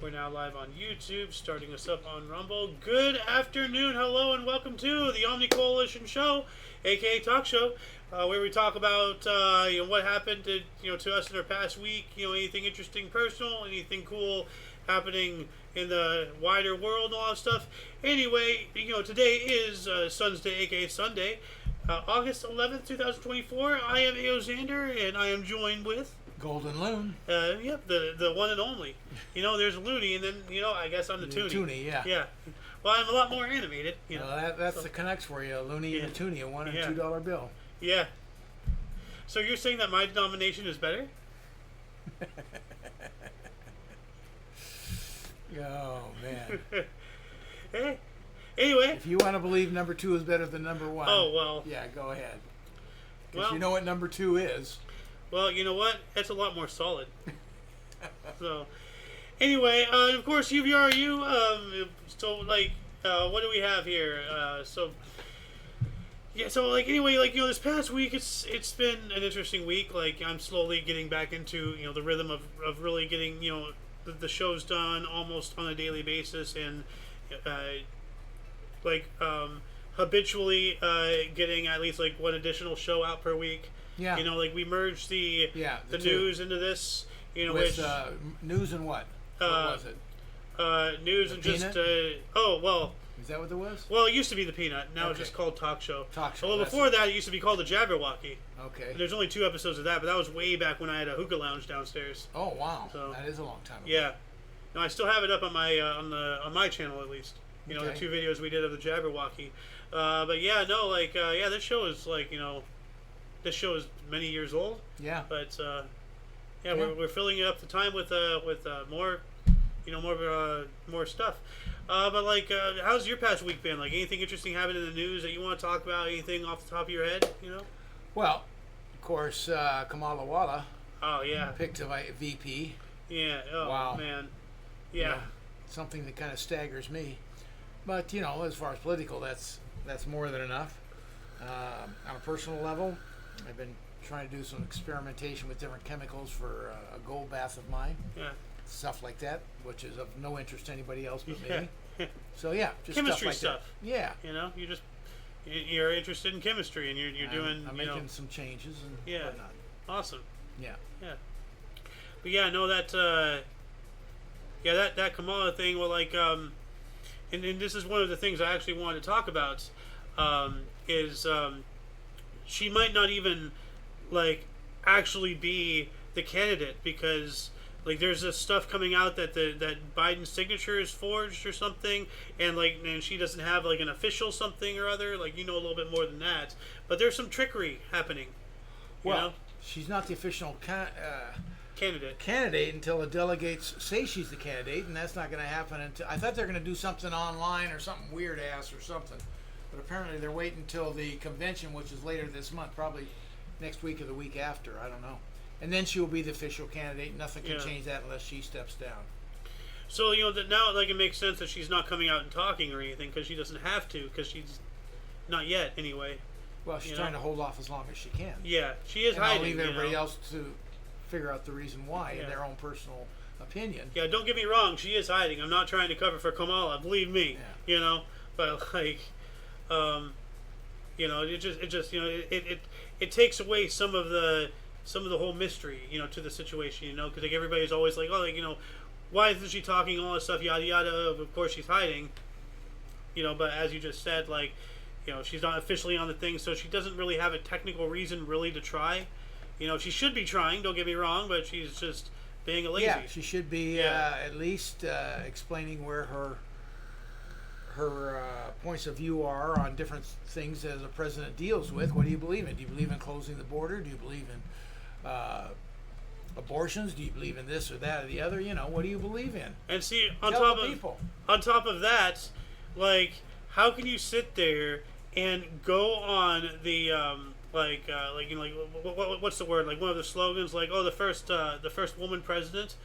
We're now live on YouTube, starting us up on Rumble. Good afternoon, hello, and welcome to the Omni Coalition Show, aka TOC Show, where we talk about what happened to us in our past week. Anything interesting, personal, anything cool happening in the wider world, and all that stuff. Anyway, today is Sun's Day, aka Sunday, August 11th, 2024. I am Xander, and I am joined with Golden Loon. Yep, the one and only. There's Looney, and then I guess I'm the Toonie. Toonie, yeah. Yeah. Well, I'm a lot more animated. That's the connects for you, Looney and the Toonie, a $1 and $2 bill. Yeah. So you're saying that my denomination is better? Oh man. Hey. Anyway. If you want to believe number 2 is better than number 1. Oh well. Yeah, go ahead. Because Well, you know what number 2 is. Well, you know what? That's a lot more solid. So, anyway, of course, UVRU. What do we have here? Anyway, this past week, it's been an interesting week. Like, I'm slowly getting back into, the rhythm of really getting, the shows done almost on a daily basis, and, habitually, getting at least, one additional show out per week. Yeah. We merged the the news into this, With, which news and what? What was it? news The and Peanut? just Is that what it was? well, it used to be the Peanut. Now it's Okay. just called TOC Show. TOC Show, Well, that's before it. that, it used to be called the Jabberwocky. Okay. There's only 2 episodes of that, but that was way back when I had a hookah lounge downstairs. Oh wow, So- that is a long time ago. Yeah. No, I still have it up on my on my channel at least. The Okay. 2 videos we did of the Jabberwocky. This show is this show is many years old. Yeah. But we're filling up the time with more, more stuff. How's your past week been? Like, anything interesting happened in the news that you want to talk about? Anything off the top of your head? Well, of course, Kamala Walla Oh yeah. picked a VP. Yeah. Oh Wow. man. Yeah. Something that kind of staggers me. But as far as political, that's more than enough. On a personal level, I've been trying to do some experimentation with different chemicals for a gold bath of mine, Yeah. stuff like that, which is of no interest to anybody else but Yeah. me. So yeah, just Chemistry stuff like stuff. that. Yeah, You're interested in chemistry, and you're doing I'm making some changes and Yeah. whatnot. awesome. Yeah. Yeah. But yeah, no, that that Kamala thing. Well, and this is one of the things I actually wanted to talk about. Is she might not even actually be the candidate, because there's this stuff coming out that that Biden's signature is forged or something, and she doesn't have an official something or other. A little bit more than that, but there's some trickery happening. Well, she's not the official Candidate. until the delegates say she's the candidate, and that's not going to happen until I thought they're going to do something online or something weird ass or something, but apparently they're waiting until the convention, which is later this month, probably next week or the week after. I don't know, and then she will be the official candidate. Nothing can change that unless she steps down. So that now it makes sense that she's not coming out and talking or anything, because she doesn't have to, because she's not yet anyway. Well, she's trying to hold off as long as she can. Yeah, she is and hiding. I'll leave everybody else to figure out the reason why in Yeah. their own personal opinion. Yeah, don't get me wrong, she is hiding. I'm not trying to cover for Kamala, believe me. Yeah. But it takes away some of the whole mystery, to the situation, because everybody's always why isn't she talking, all this stuff, yada yada. Of course she's hiding, but as you just said, she's not officially on the thing, so she doesn't really have a technical reason really to try. She should be trying, don't get me wrong, but she's just being a lazy. Yeah, she should be at least explaining where her points of view are on different things as a president deals with. What do you believe in? Do you believe in closing the border? Do you believe in abortions? Do you believe in this or that or the other? What do you believe in? And see, Tell the people. on top of that, how can you sit there and go on the what's the word? One of the slogans, the first woman president.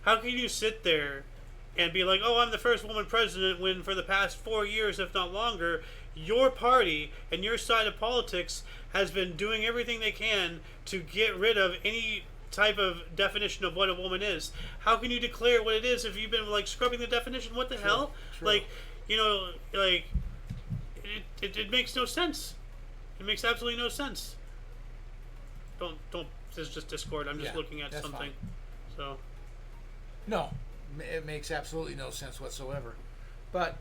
How can you sit there and be I'm the first woman president, when for the past 4 years, if not longer, your party and your side of politics has been doing everything they can to get rid of any type of definition of what a woman is. How can you declare what it is if you've been like scrubbing the definition? What the hell? True. Like, you know, like it makes no sense. It makes absolutely no sense. Don't. This is just Discord. I'm just looking at something. Fine. So. No, it makes absolutely no sense whatsoever. But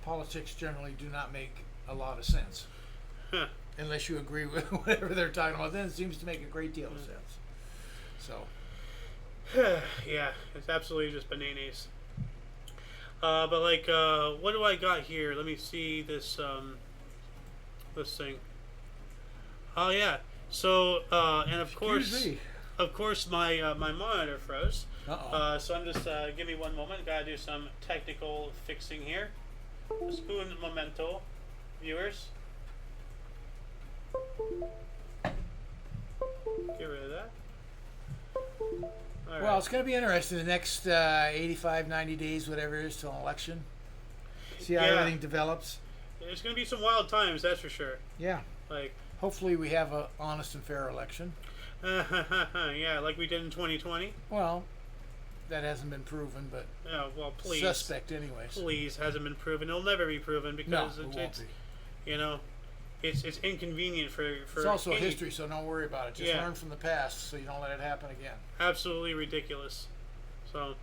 politics generally do not make a lot of sense. Huh. Unless you agree with whatever they're talking about, then it seems to make a great deal of sense. So. Yeah, it's absolutely just bananas. But like, what do I got here? Let me see this this thing. Oh yeah. So and of course my my monitor froze. So I'm just give me one moment. Gotta do some technical fixing here. Spoon momento, viewers. Get rid of that. All well, right. it's going to be interesting the next 85, 90 days, whatever it is, till an election. See how everything develops. There's going to be some wild times, that's for sure. Yeah. Like. Hopefully we have an honest and fair election. Yeah, like we did in 2020. Well, that hasn't been proven, but well, please. Suspect anyways. Please, hasn't been proven. It'll never be proven because it's you know, it's inconvenient for it's also history, so don't worry about it. Just learn from the past so you don't let it happen again. Absolutely ridiculous. So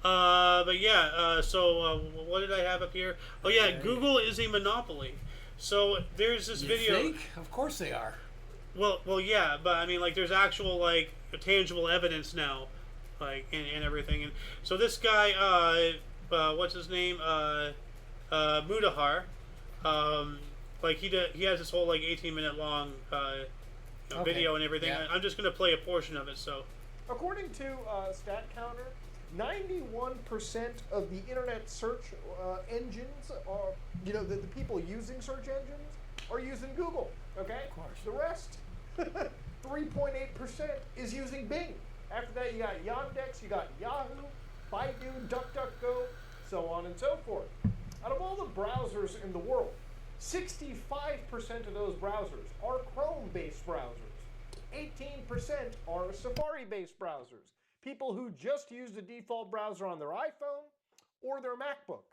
but yeah, so what did I have up here? Oh yeah, Google is a monopoly. So there's this video. Think? Of course they are. Well, yeah, but I mean, like, there's actual like tangible evidence now, like, and everything. And so this guy, what's his name? Mudahar. Like he has this whole like 18-minute long video and everything. Yeah. I'm just gonna play a portion of it. So, according to StatCounter, 91% of the internet search engines are, you know, the people using search engines are using Google. Okay, of course. The rest, 3.8%, is using Bing. After that, you got Yandex, you got Yahoo, Baidu, DuckDuckGo, so on and so forth. Out of all the browsers in the world, 65% of those browsers are Chrome-based browsers. 18% are Safari-based browsers. People who just use the default browser on their iPhone or their MacBook.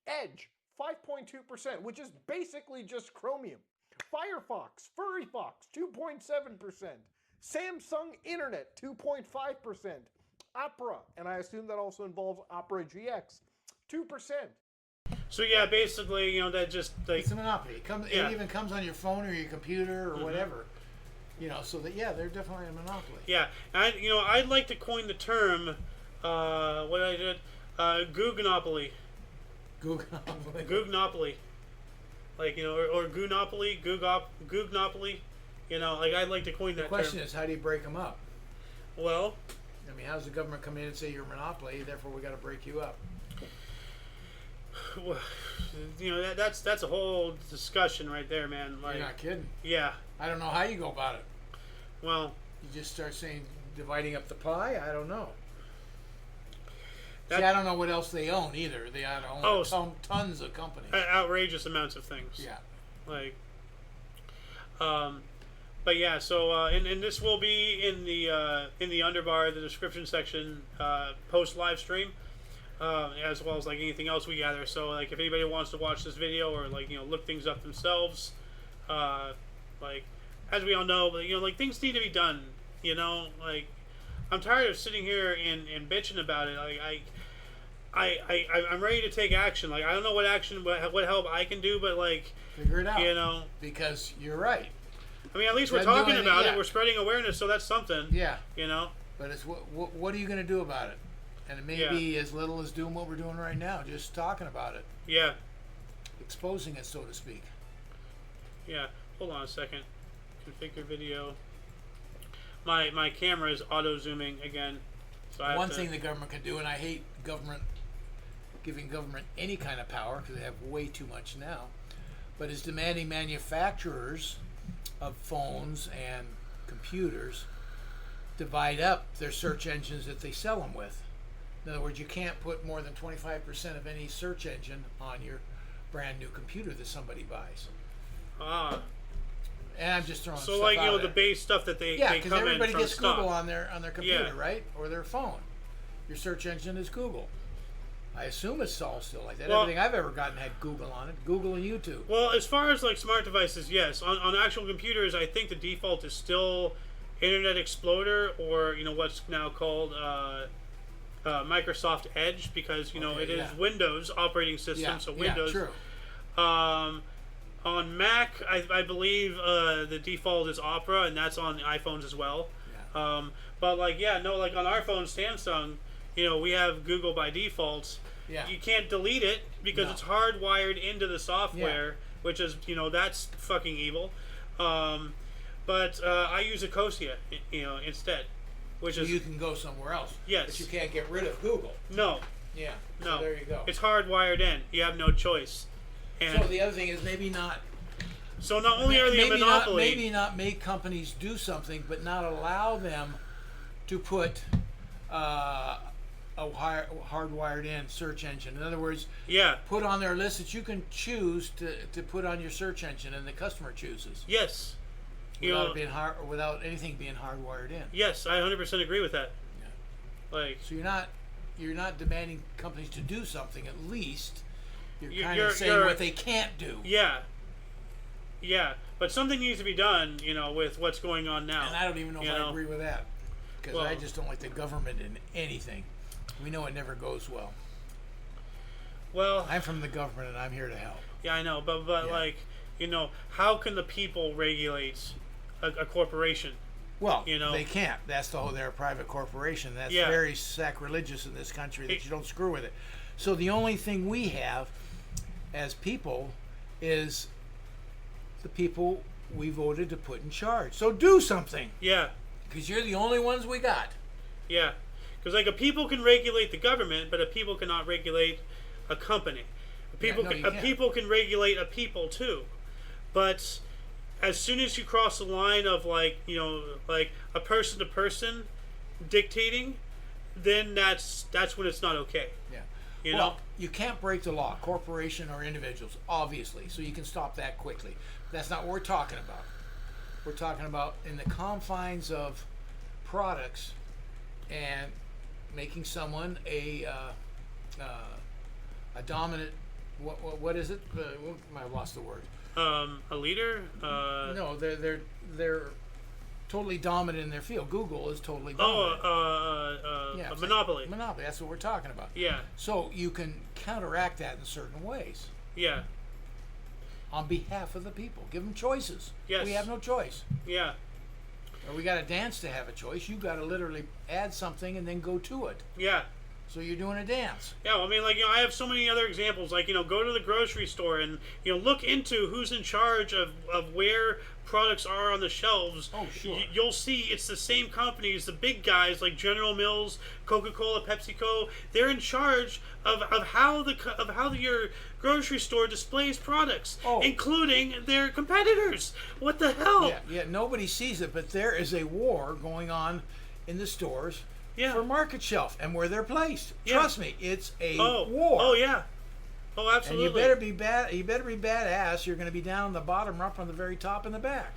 Edge, 5.2%, which is basically just Chromium. Firefox, FurryFox, 2.7%. Samsung Internet, 2.5%. Opera, and I assume that also involves Opera GX, 2%. So yeah, basically, you know, that just like it's a monopoly. It even comes on your phone or your computer or whatever. You know, so that they're definitely a monopoly. Yeah, and I'd like to coin the term. What I did, Goognopoly. Goognopoly. Like, you know, or Goonopoly, Goognopoly. You know, like, I'd like to coin that term. The question is, how do you break them up? Well, I mean, how does the government come in and say you're a monopoly, therefore we got to break you up? Well, you know, that's a whole discussion right there, man. Like, you're not kidding. Yeah. I don't know how you go about it. Well, you just start saying dividing up the pie. I don't know. See, I don't know what else they own either. They own tons of companies. Outrageous amounts of things. Yeah. Like, but yeah. So and this will be in the underbar, the description section, post live stream. As well as like anything else we gather. So like if anybody wants to watch this video or like, you know, look things up themselves, like as we all know, but you know, like things need to be done. You know, like I'm tired of sitting here and bitching about it. Like I'm ready to take action. Like I don't know what action, what help I can do, but like figure it out. You know, because you're right. I mean, at least we're talking about it. We're spreading awareness, so that's something. Yeah. You know. But it's what are you going to do about it? And it may be as little as doing what we're doing right now, just talking about it. Yeah. Exposing it, so to speak. Yeah. Hold on a second. Configure video. My camera is auto zooming again. So One thing the government can do, and I hate giving government any kind of power because they have way too much now, but is demanding manufacturers of phones and computers divide up their search engines that they sell them with. In other words, you can't put more than 25% of any search engine on your brand new computer that somebody buys. And I'm just throwing So stuff like out the there. base stuff that they Yeah, they because come in everybody from gets stock. Google on their computer, Yeah. right, or their phone. Your search engine is Google. I assume it's all still like that. Well- Everything I've ever gotten had Google on it. Google and YouTube. Well, as far as like smart devices, yes. On actual computers, I think the default is still Internet Explorer or what's now called Microsoft Edge, because Okay, it is yeah. Windows operating system, Yeah, so yeah, Windows. true. On Mac, I believe the default is Opera, and that's on the iPhones as well. Yeah. But like on our phone, Samsung, we have Google by default. Yeah. You can't delete it because No. it's hardwired into the software, which is that's fucking evil. But I use Ecosia, instead, which So is you can go somewhere else. Yes. But you can't get rid of Google. no. Yeah. No, So there you go. It's hardwired in. You have no choice. And So the other thing is maybe not. so not only are they a maybe monopoly, maybe not make companies do something, but not allow them to put a hardwired in search engine. In other words, yeah, put on their list that you can choose to put on your search engine, and the customer chooses yes, without anything being hardwired in. yes, I 100% agree with that. Yeah. Like, So you're not demanding companies to do something. At least you're You- kind you're- of saying you're- what they can't do. yeah, but something needs to be done, with what's going on now. And I don't even know if I agree with that, because Well- I just don't like the government in anything. We know it never goes well. Well, I'm from the government, and I'm here to help. yeah, I know, but Yeah. like, how can the people regulate a corporation? Well, You know. they can't. That's the whole. They're a private corporation. That's Yeah. very sacrilegious in this country that It- you don't screw with it. So the only thing we have as people is the people we voted to put in charge. So do something, Yeah, because you're the only ones we got. yeah, because like a people can regulate the government, but a people cannot regulate a company. no, you can't. People can regulate a people too, but as soon as you cross the line of like a person to person dictating, then that's when it's not okay. Yeah. You Well, know? you can't break the law, corporation or individuals, obviously. So you can stop that quickly. That's not what we're talking about. We're talking about in the confines of products and making someone a dominant. What is it? I lost the word. A leader. No, they're totally dominant in their field. Google is totally Oh, dominant. a it's monopoly. like monopoly. That's what we're talking about. Yeah, So you can counteract that in certain ways yeah, on behalf of the people. Give them choices. Yes. We have no choice. yeah, Or we got to dance to have a choice. You got to literally add something and then go to it. yeah. So you're doing a dance. Yeah, well, I mean, like, I have so many other examples. Like, go to the grocery store and, look into who's in charge of where products are on the shelves. Oh, sure. You'll see it's the same companies, the big guys like General Mills, Coca-Cola, PepsiCo. They're in charge of how your grocery store displays products, Oh. including their competitors. What the hell? Yeah. Nobody sees it, but there is a war going on in the stores Yeah. for market shelf and where they're placed. Yeah. Trust me, it's a Oh, war. oh yeah. Oh, And absolutely. you better be bad. You better be badass. You're going to be down the bottom, or up on the very top in the back.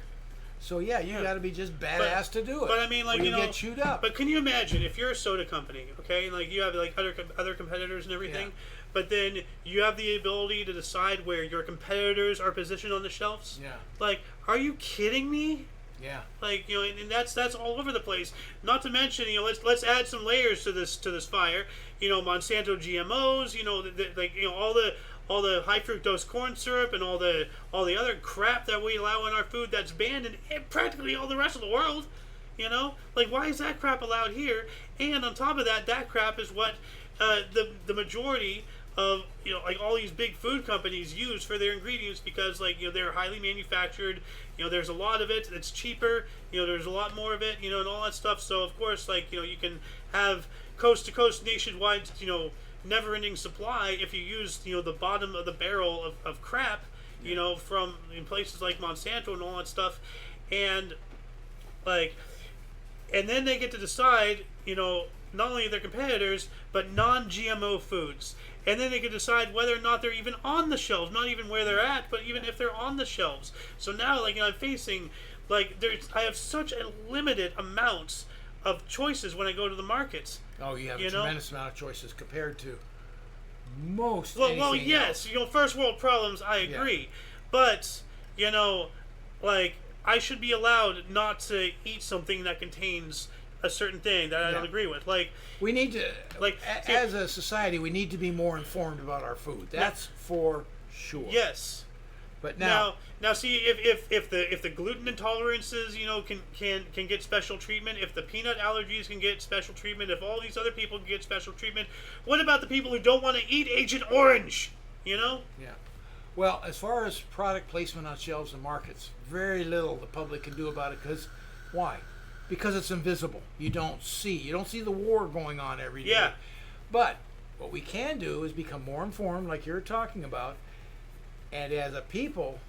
So yeah, you Yeah. got to be just badass to do it. But I mean, like, or you get chewed up. But can you imagine if you're a soda company, okay, and like you have like other competitors and everything, Yeah. but then you have the ability to decide where your competitors are positioned on the shelves? Yeah. Like, are you kidding me? Yeah. Like, and that's all over the place. Not to mention, let's add some layers to this fire. Monsanto GMOs. All the high fructose corn syrup and all the other crap that we allow in our food that's banned in practically all the rest of the world. Like, why is that crap allowed here? And on top of that, that crap is what the majority of like all these big food companies use for their ingredients, because they're highly manufactured. There's a lot of it that's cheaper. There's a lot more of it. And all that stuff. So of course, you can have coast to coast nationwide never-ending supply if you use the bottom of the barrel of crap from in places like Monsanto and all that stuff. And then they get to decide not only their competitors, but non-GMO foods. And then they can decide whether or not they're even on the shelves, not even where they're at, but even if they're on the shelves. So now, like, I'm facing, like, I have such a limited amount of choices when I go to the markets. Oh, you have a know? tremendous amount of choices compared to most. Well, anything yes, else. first world problems, I agree. But, like, I should be allowed not to eat something that contains a certain thing that I don't agree with. Like, we need to, like, as a society, we need to be more informed about our food. That's for sure. yes. But Now, see, if the gluten intolerances, can get special treatment, if the peanut allergies can get special treatment, if all these other people can get special treatment, what about the people who don't want to eat Agent Orange? Yeah. Well, as far as product placement on shelves and markets, very little the public can do about it. Because why? Because it's invisible. You don't see the war going on every day. Yeah. But what we can do is become more informed, like you're talking about. And as a people,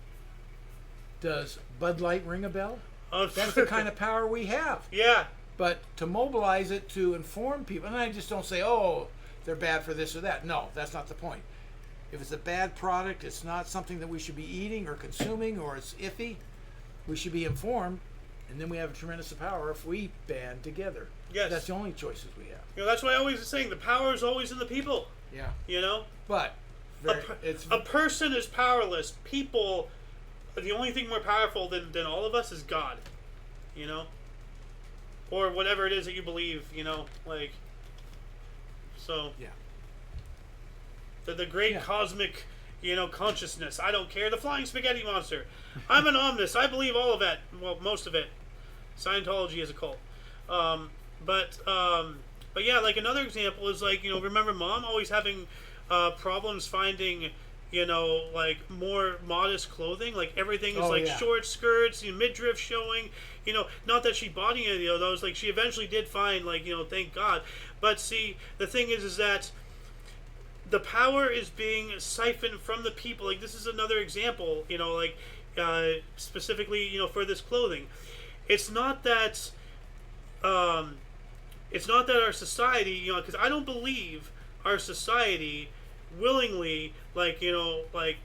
does Bud Light ring a bell? That's the kind of power we have. Yeah. But to mobilize it to inform people, and I just don't say, oh, they're bad for this or that. No, that's not the point. If it's a bad product, it's not something that we should be eating or consuming, or it's iffy, we should be informed, and then we have a tremendous power if we band together. Yes. That's the only choices we have. That's why I always saying the power is always in the people. Yeah. But a person is powerless. People, the only thing more powerful than all of us is God. Or whatever it is that you believe. Like. So. Yeah. The great cosmic, consciousness. I don't care. The flying spaghetti monster. I'm an omnist. I believe all of it. Well, most of it. Scientology is a cult. But yeah, like another example is like, remember Mom always having problems finding, like more modest clothing. Like everything is short skirts, midriff showing. Not that she bought any of those. Like she eventually did find, like, thank God. But see, the thing is that the power is being siphoned from the people. Like this is another example, like specifically, for this clothing. It's not that our society, because I don't believe our society willingly, like, like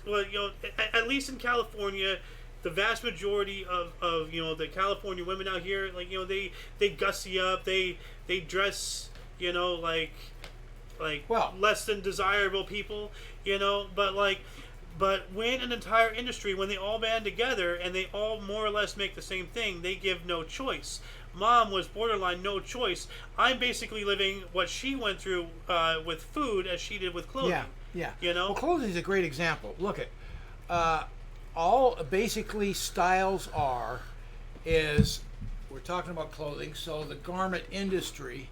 well, at least in California, the vast majority of the California women out here, like, they gussy up, they dress, like less than desirable people, but when an entire industry, when they all band together and they all more or less make the same thing, they give no choice. Mom was borderline no choice. I'm basically living what she went through with food as she did with clothing. Yeah. Well, clothing is a great example. Look at all basically styles is we're talking about clothing, so the garment industry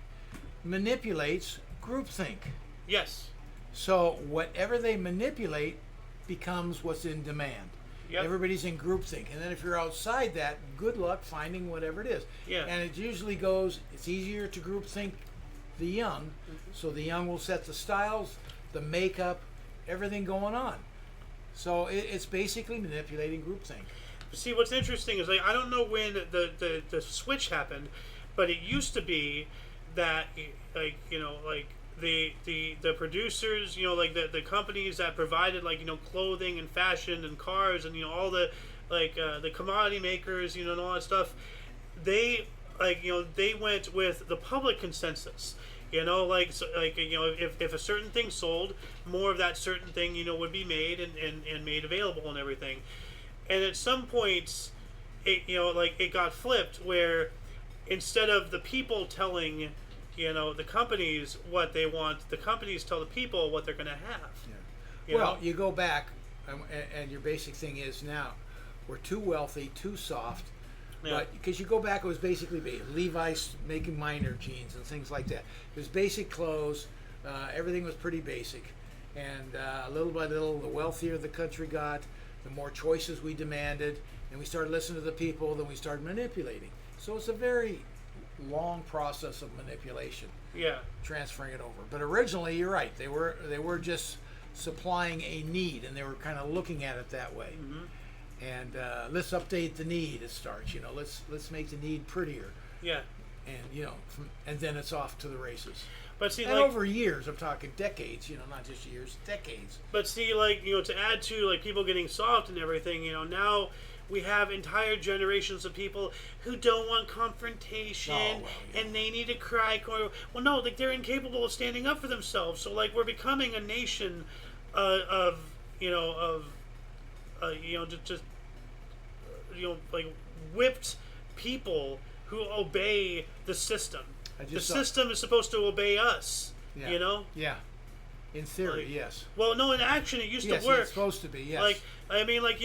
manipulates groupthink. Yes. So whatever they manipulate becomes what's in demand. Yep. Everybody's in groupthink, and then if you're outside that, good luck finding whatever it is. Yeah. And it usually it's easier to groupthink the young, so the young will set the styles, the makeup, everything going on. So it's basically manipulating groupthink. See, what's interesting is, like, I don't know when the switch happened, but it used to be that, like, like the producers, like the companies that provided, like, clothing and fashion and cars and all the, like, the commodity makers, and all that stuff, they, like, they went with the public consensus. Like, so, like, if a certain thing sold, more of that certain thing, would be made and made available and everything. And at some points, it, like, it got flipped where instead of the people telling, the companies what they want, the companies tell the people what they're going to have. Yeah. Well, you go back, and your basic thing is now, we're too wealthy, too soft. Yeah. But because you go back, it was basically Levi's making minor jeans and things like that. It was basic clothes. Everything was pretty basic. And little by little, the wealthier the country got, the more choices we demanded. And we started listening to the people, then we started manipulating. So it's a very long process of manipulation. Yeah. Transferring it over. But originally, you're right. They were just supplying a need, and they were kind of looking at it that way. Mm-hmm. And let's update the need. It starts. Let's make the need prettier. Yeah. and and then it's off to the races. But see, And like, over years, I'm talking decades, not just years, decades. but see, like, to add to like people getting soft and everything, now we have entire generations of people who don't want confrontation, Oh, well, yeah. and they need to cry. Well, no, like they're incapable of standing up for themselves. So like we're becoming a nation of just like whipped people who obey the system. The system is supposed to obey us. Yeah. Yeah. In theory, Like, yes. Well, no, in action it used Yes, to work. it's supposed to be, yes. Like, I mean, like,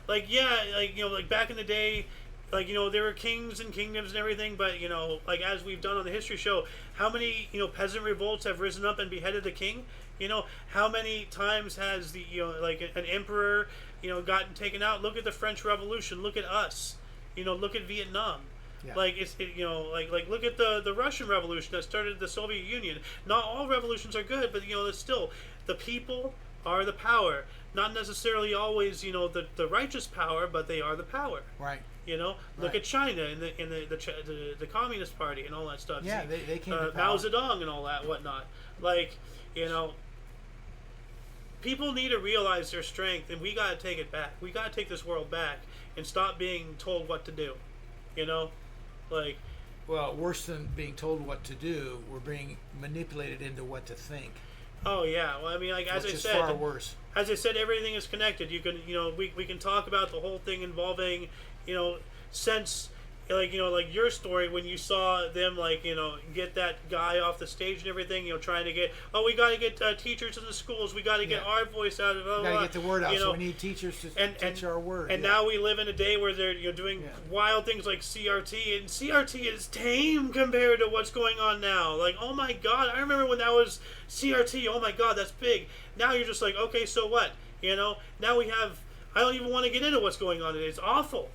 like back in the day, like, there were kings and kingdoms and everything, but, like, as we've done on the history show, how many, peasant revolts have risen up and beheaded the king? How many times has the, like, an emperor, gotten taken out? Look at the French Revolution. Look at us. Look at Vietnam. Yeah. Like like look at the Russian Revolution that started the Soviet Union. Not all revolutions are good, but it's still the people are the power. Not necessarily always the righteous power, but they are the power. Right. Look Right. at China and the Communist Party and all that stuff. Yeah, See, they came to Mao power. Zedong and all that whatnot. Like people need to realize their strength, and we got to take it back. We got to take this world back and stop being told what to do. Like, Well, worse than being told what to do, we're being manipulated into what to think. oh yeah. Well, I mean, like as Which I is said, far worse. as I said, everything is connected. You can, we can talk about the whole thing involving, since, like your story when you saw them, like, get that guy off the stage and everything, trying to get, we got to get teachers in the schools. We got to get Yeah. our voice out of it. We got to get the word out, so we need teachers to teach our word. And yeah. now we live in a day where they're doing Yeah. wild things like CRT, and CRT is tame compared to what's going on now. Like, oh my God, I remember when that was CRT. Oh my God, that's big. Now you're just like, okay, so what? Now we have. I don't even want to get into what's going on. It's awful.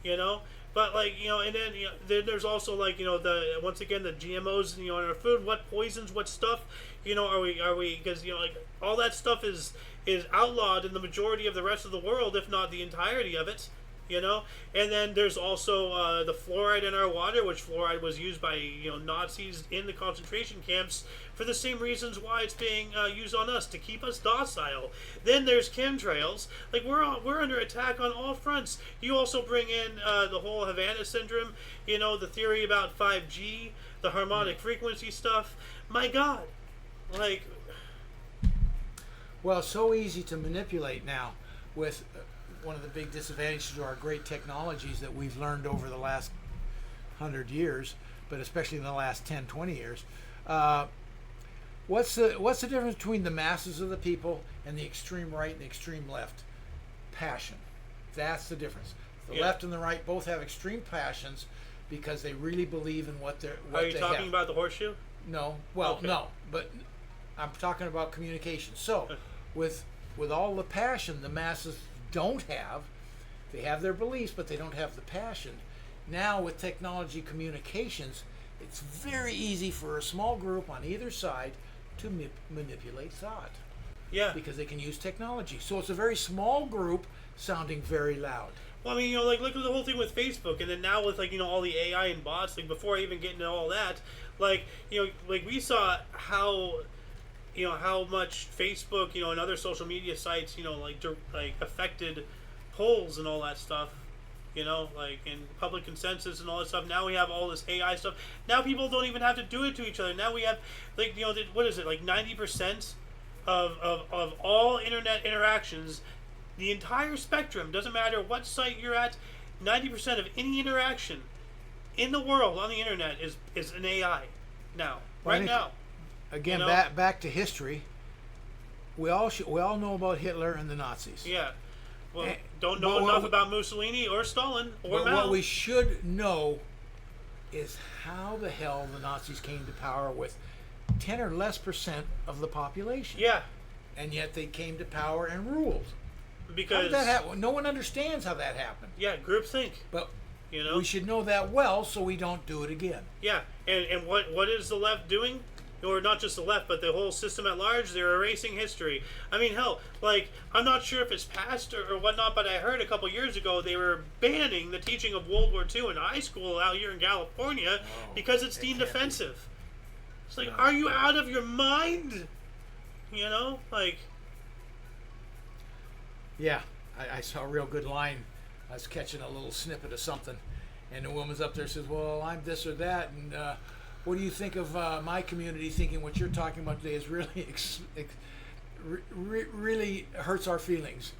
Yeah. But like and then there's also like the once again the GMOs in our food. What poisons? What stuff? Are we because like all that stuff is outlawed in the majority of the rest of the world, if not the entirety of it. And then there's also the fluoride in our water, which fluoride was used by Nazis in the concentration camps for the same reasons why it's being used on us, to keep us docile. Then there's chemtrails. Like we're under attack on all fronts. You also bring in the whole Havana syndrome. The theory about 5G, the harmonic frequency stuff. My God, like. Well, it's so easy to manipulate now with one of the big disadvantages to our great technologies that we've learned over the last 100 years, but especially in the last 10, 20 years. What's the difference between the masses of the people and the extreme right and the extreme left? Passion. That's the difference. The left and the right both have extreme passions because they really believe in what they're. Are you talking about the horseshoe? No. Well, Okay. no. But I'm talking about communication. So, with all the passion the masses don't have, they have their beliefs, but they don't have the passion. Now, with technology communications, it's very easy for a small group on either side to manipulate thought. Yeah. Because they can use technology. So it's a very small group sounding very loud. Well, I mean, like look at the whole thing with Facebook, and then now with like all the AI and bots. Like before I even get into all that, like like we saw how how much Facebook and other social media sites like affected polls and all that stuff. Like in public consensus and all that stuff. Now we have all this AI stuff. Now people don't even have to do it to each other. Now we have like what is it, like 90% of all internet interactions, the entire spectrum, doesn't matter what site you're at, 90% of any interaction in the world on the internet is an AI now. Well, Right now. Again, back to history. We all know about Hitler and the Nazis. Yeah. Well, Eh, don't know but enough about Mussolini or Stalin or But Mao. what we should know is how the hell the Nazis came to power with 10 or less % of the population. Yeah, And yet they came to power and ruled. How because did that happen? No one understands how that happened. yeah, groupthink. But You know. we should know that well so we don't do it again. Yeah, and what is the left doing? or not just the left, but the whole system at large. They're erasing history. I mean, hell, like, I'm not sure if it's passed or whatnot, but I heard a couple years ago they were banning the teaching of World War II in high school out here in California because it's deemed offensive. It's like, are you out of your mind? You know, like. Yeah, I saw a real good line. I was catching a little snippet of something, and the woman's up there says, "Well, I'm this or that, and what do you think of my community thinking what you're talking about today is really really hurts our feelings?"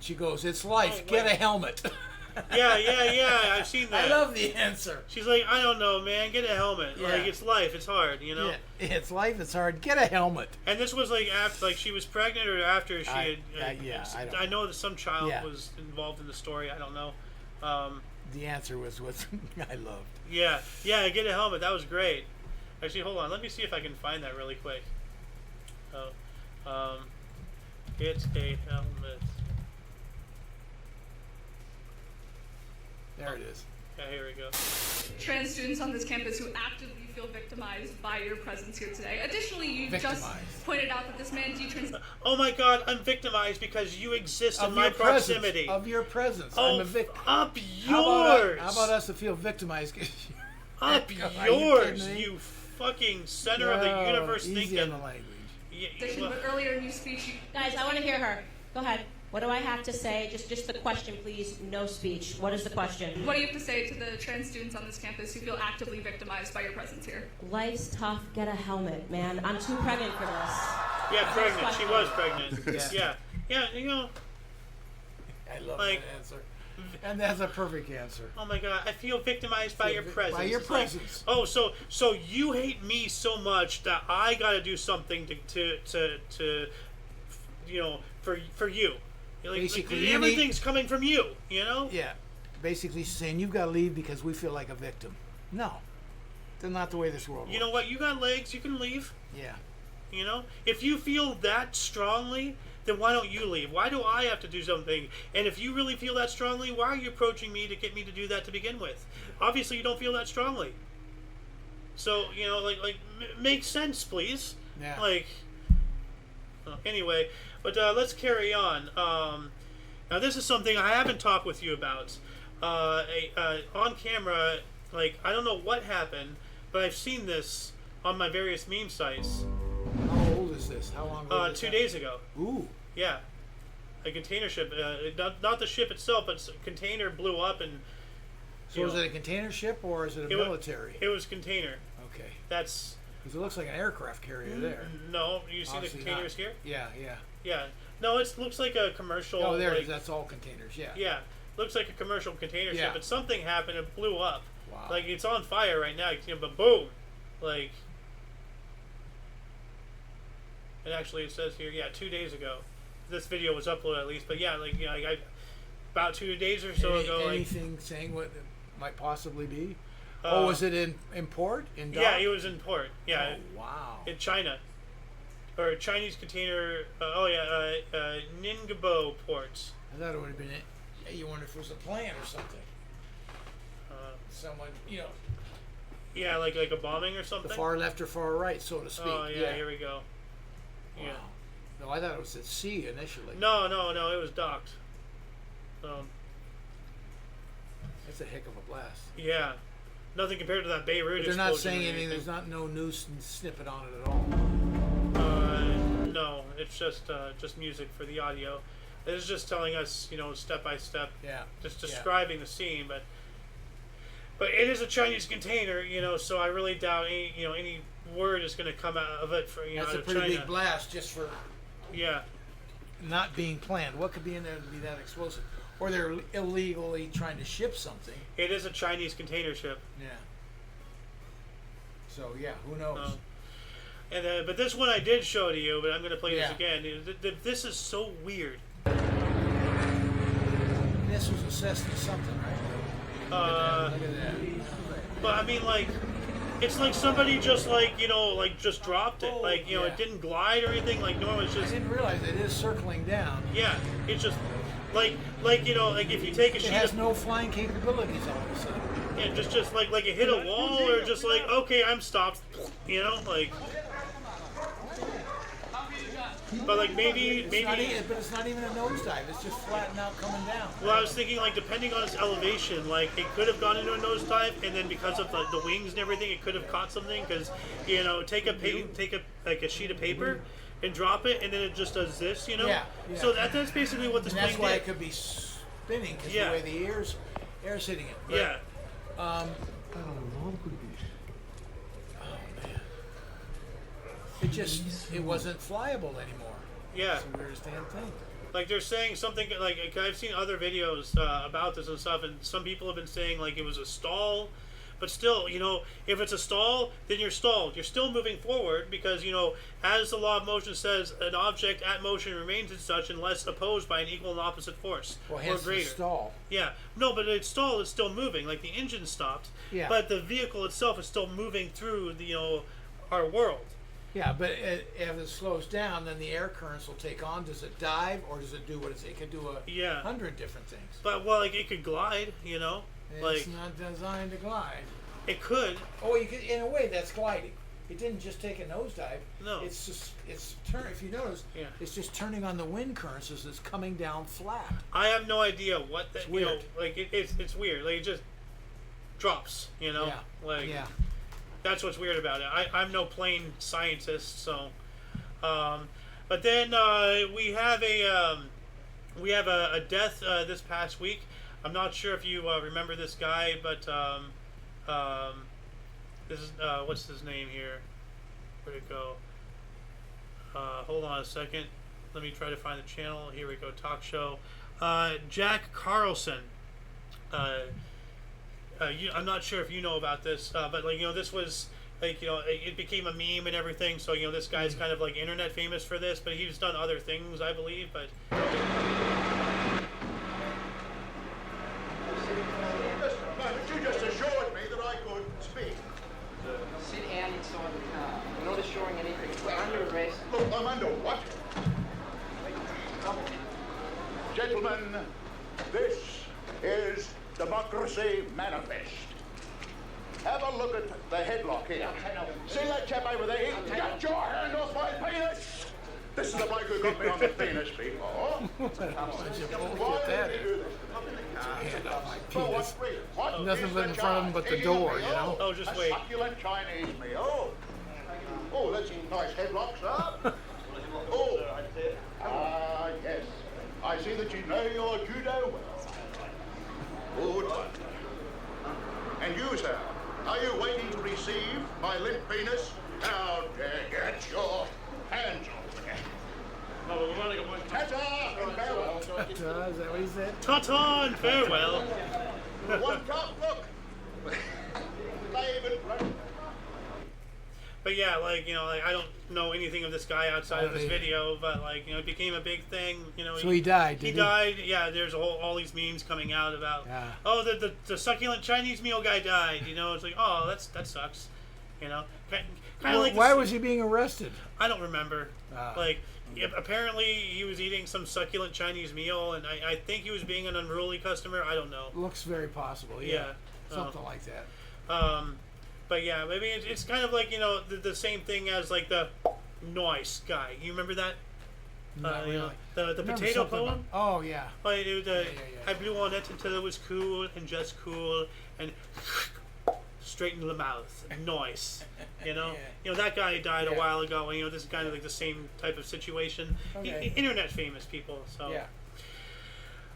She goes, "It's life. Get a helmet." Yeah. I've seen that. I love the answer. She's like, I don't know, man. Get a helmet. Yeah. Like, it's life. It's hard, you know. Yeah, it's life. It's hard. Get a helmet. And this was like after, like she was pregnant or after she had. I know that some child was involved in the story. I don't know. The answer was what I loved. Yeah. Get a helmet. That was great. Actually, hold on. Let me see if I can find that really quick. Get a helmet. There it is. Yeah, here we go. Trans students on this campus who actively feel victimized by your presence here today. Additionally, you just pointed out that this man detrans. Oh my God, I'm victimized because you exist in my proximity. Of your presence. Oh, I'm a victim. Up yours. How about us to feel victimized? Up yours, you fucking center of the universe easy thinking. on the language. But earlier in your speech, Guys, I want to hear her. Go ahead. What do I have to say? Just the question, please. No speech. What is the question? What do you have to say to the trans students on this campus who feel actively victimized by your presence here? Life's tough. Get a helmet, man. I'm too pregnant for this. Yeah, pregnant. She was pregnant. Yeah, you know. I love that answer. And that's a perfect answer. Oh my God, I feel victimized by your presence. By your It's like, presence. so you hate me so much that I got to do something to you know, for you. Basically, everything's coming from you, you know? Yeah. Basically saying you've got to leave because we feel like a victim. No. That's not the way this world works. You know what? You got legs. You can leave. Yeah. You know? If you feel that strongly, then why don't you leave? Why do I have to do something? And if you really feel that strongly, why are you approaching me to get me to do that to begin with? Obviously, you don't feel that strongly. So, you know, make sense, please. Yeah. Anyway, but let's carry on. Now, this is something I haven't talked with you about. On camera, I don't know what happened, but I've seen this on my various meme sites. How old is this? How long ago? 2 days ago. Ooh. Yeah. A container ship. Not the ship itself, but a container blew up and. So is it a container ship or is it a military? It was container. Okay. That's. Because it looks like an aircraft carrier there. No, you see Obviously the containers not. here? Yeah. Yeah. No, it looks like a commercial. Oh, there it is. That's all containers. Yeah. Yeah. Looks like a commercial container ship, Yeah. but something happened. It blew up. Wow. It's on fire right now. But boom. And actually, it says here, 2 days ago. This video was uploaded at least, but about 2 days or so ago. Anything saying what it might possibly be? Was it in port? Yeah, it was in port. Yeah. Oh, wow. In China. Or Chinese container. Ningbo ports. I thought it would have been it. You wonder if it was a plane or something. Someone, Yeah, like a bombing or something. the far left or far right, so to speak. Oh yeah, here we go. Wow. Yeah. No, I thought it was at sea initially. No, it was docked. That's a heck of a blast. Yeah. Nothing compared to that Beirut But they're explosion. not saying anything. There's no news snippet on it at all. No, it's just music for the audio. It's just telling us, step by step. Yeah. Just describing the scene, but it is a Chinese container, so I really doubt any word is going to come out of it for That's out a of pretty China. big blast just for not being planned. What could be in there to be that explosive? Or they're illegally trying to ship something. It is a Chinese container ship. Yeah. So who knows? And but this one I did show to you, but I'm going to play this Yeah. again. This is so weird. This was assessed as something, right? Look at that. But I mean, it's like somebody just just dropped it. Yeah. It didn't glide or anything. No, it's I just didn't realize it is circling down. yeah. It's just if you take a It sheet has of no flying capabilities all of a sudden. just like it hit a wall or just okay, I'm stopped. But like maybe But it's not even a nosedive. It's just flattened out coming down. well, I was thinking like depending on its elevation, like it could have gone into a nosedive, and then because of the wings and everything, it could have caught something. Because take a sheet of paper and drop it, and then it just does this. Yeah. So that's basically what this And that's thing why did. it could be spinning because Yeah. the way the air's hitting it. But, Yeah. Oh man. It wasn't flyable anymore. Yeah. It's the weirdest damn thing. Like they're saying something like I've seen other videos about this and stuff, and some people have been saying like it was a stall, but still, if it's a stall, then you're stalled. You're still moving forward because as the law of motion says, an object at motion remains as such unless opposed by an equal and opposite force Well, or hence the greater. stall. Yeah, no, but its stall is still moving. Like the engine stopped, Yeah. but the vehicle itself is still moving through our world. Yeah, but if it slows down, then the air currents will take on. Does it dive or does it do what it could do 100 different things. But like it could glide, It's not designed to glide. it could. Oh, you could, in a way, that's gliding. It didn't just take a nosedive. No. It's if you notice, Yeah. it's just turning on the wind currents as it's coming down flat. I have no idea what that. It's weird. It's weird. Like it just drops. Yeah. Like Yeah. that's what's weird about it. I'm no plane scientist, so. But then we have a death this past week. I'm not sure if you remember this guy, but this is what's his name here? Where'd it go? Hold on a second. Let me try to find the channel. Here we go. TOC Show. Jack Carlson. I'm not sure if you know about this, but this was it became a meme and everything. So this guy's kind of like internet famous for this, but he's done other things, I believe. But you just assured me that I could speak. Sit down inside the car. We're not assuring anything. We're under arrest. Look, I'm under what? Gentlemen, this is Democracy Manifest. Have a look at the headlock here. See that chap over there? Get your hand off my penis! This is the bloke who got me on the penis before. Why that did he is. do this? Hand off my For penis. what reason? What Nothing is but the in front of him but the charge? door, Eating you know? Oh, just a wait. succulent Chinese meal. Oh, that's a nice headlock, sir. Oh, yes. I see that you know your judo well. Good. And you, sir, are you waiting to receive my limp penis? Now, get your hands off me. Ta-ta and farewell. Is that what he said? ta-ta and farewell. One cup, look. David. But yeah, I don't know anything of this guy outside of this video, but it became a big thing. So he died, He did he? died. Yeah, there's all these memes coming out about. Yeah. Oh, the succulent Chinese meal guy died. It's like, oh, that sucks. Kind of like. Why was he being arrested? I don't remember. Ah. Apparently he was eating some succulent Chinese meal, and I think he was being an unruly customer. I don't know. Looks very possible. Yeah. Something like that. But yeah, I mean, it's kind of like the same thing as like the noise guy. You remember that? Not really. The Remember potato something poem. about- oh yeah. Like, it was, yeah. I blew on it until it was cool and just cool and straight in the mouth. Noise. That guy died a Yeah. while ago. And, this is kind of like the same type of situation. Okay. Internet famous people. So. Yeah.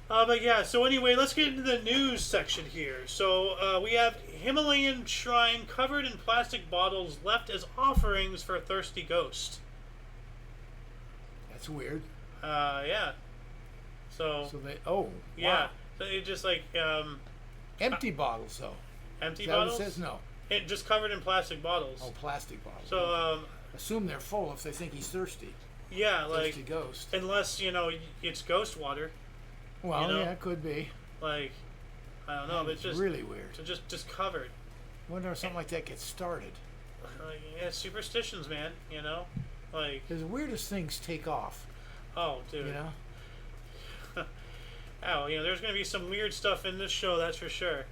But yeah, so anyway, let's get into the news section here. So we have Himalayan shrine covered in plastic bottles left as offerings for a thirsty ghost. That's weird. Yeah. So So they. Oh. yeah, Wow. so it just Empty bottles though. empty Is that what bottles. it says? No. It just covered in plastic bottles. Oh, plastic bottles. So Assume they're full if they think he's thirsty. yeah, Thirsty like ghost. unless it's ghost water. Well, know? yeah, it could be. Like I don't know, but It's just really weird. so just covered. Wonder if something like that gets started. Yeah, superstitions, man. Like Because the weirdest things take off. oh, dude. You know. Oh, there's going to be some weird stuff in this show, that's for sure.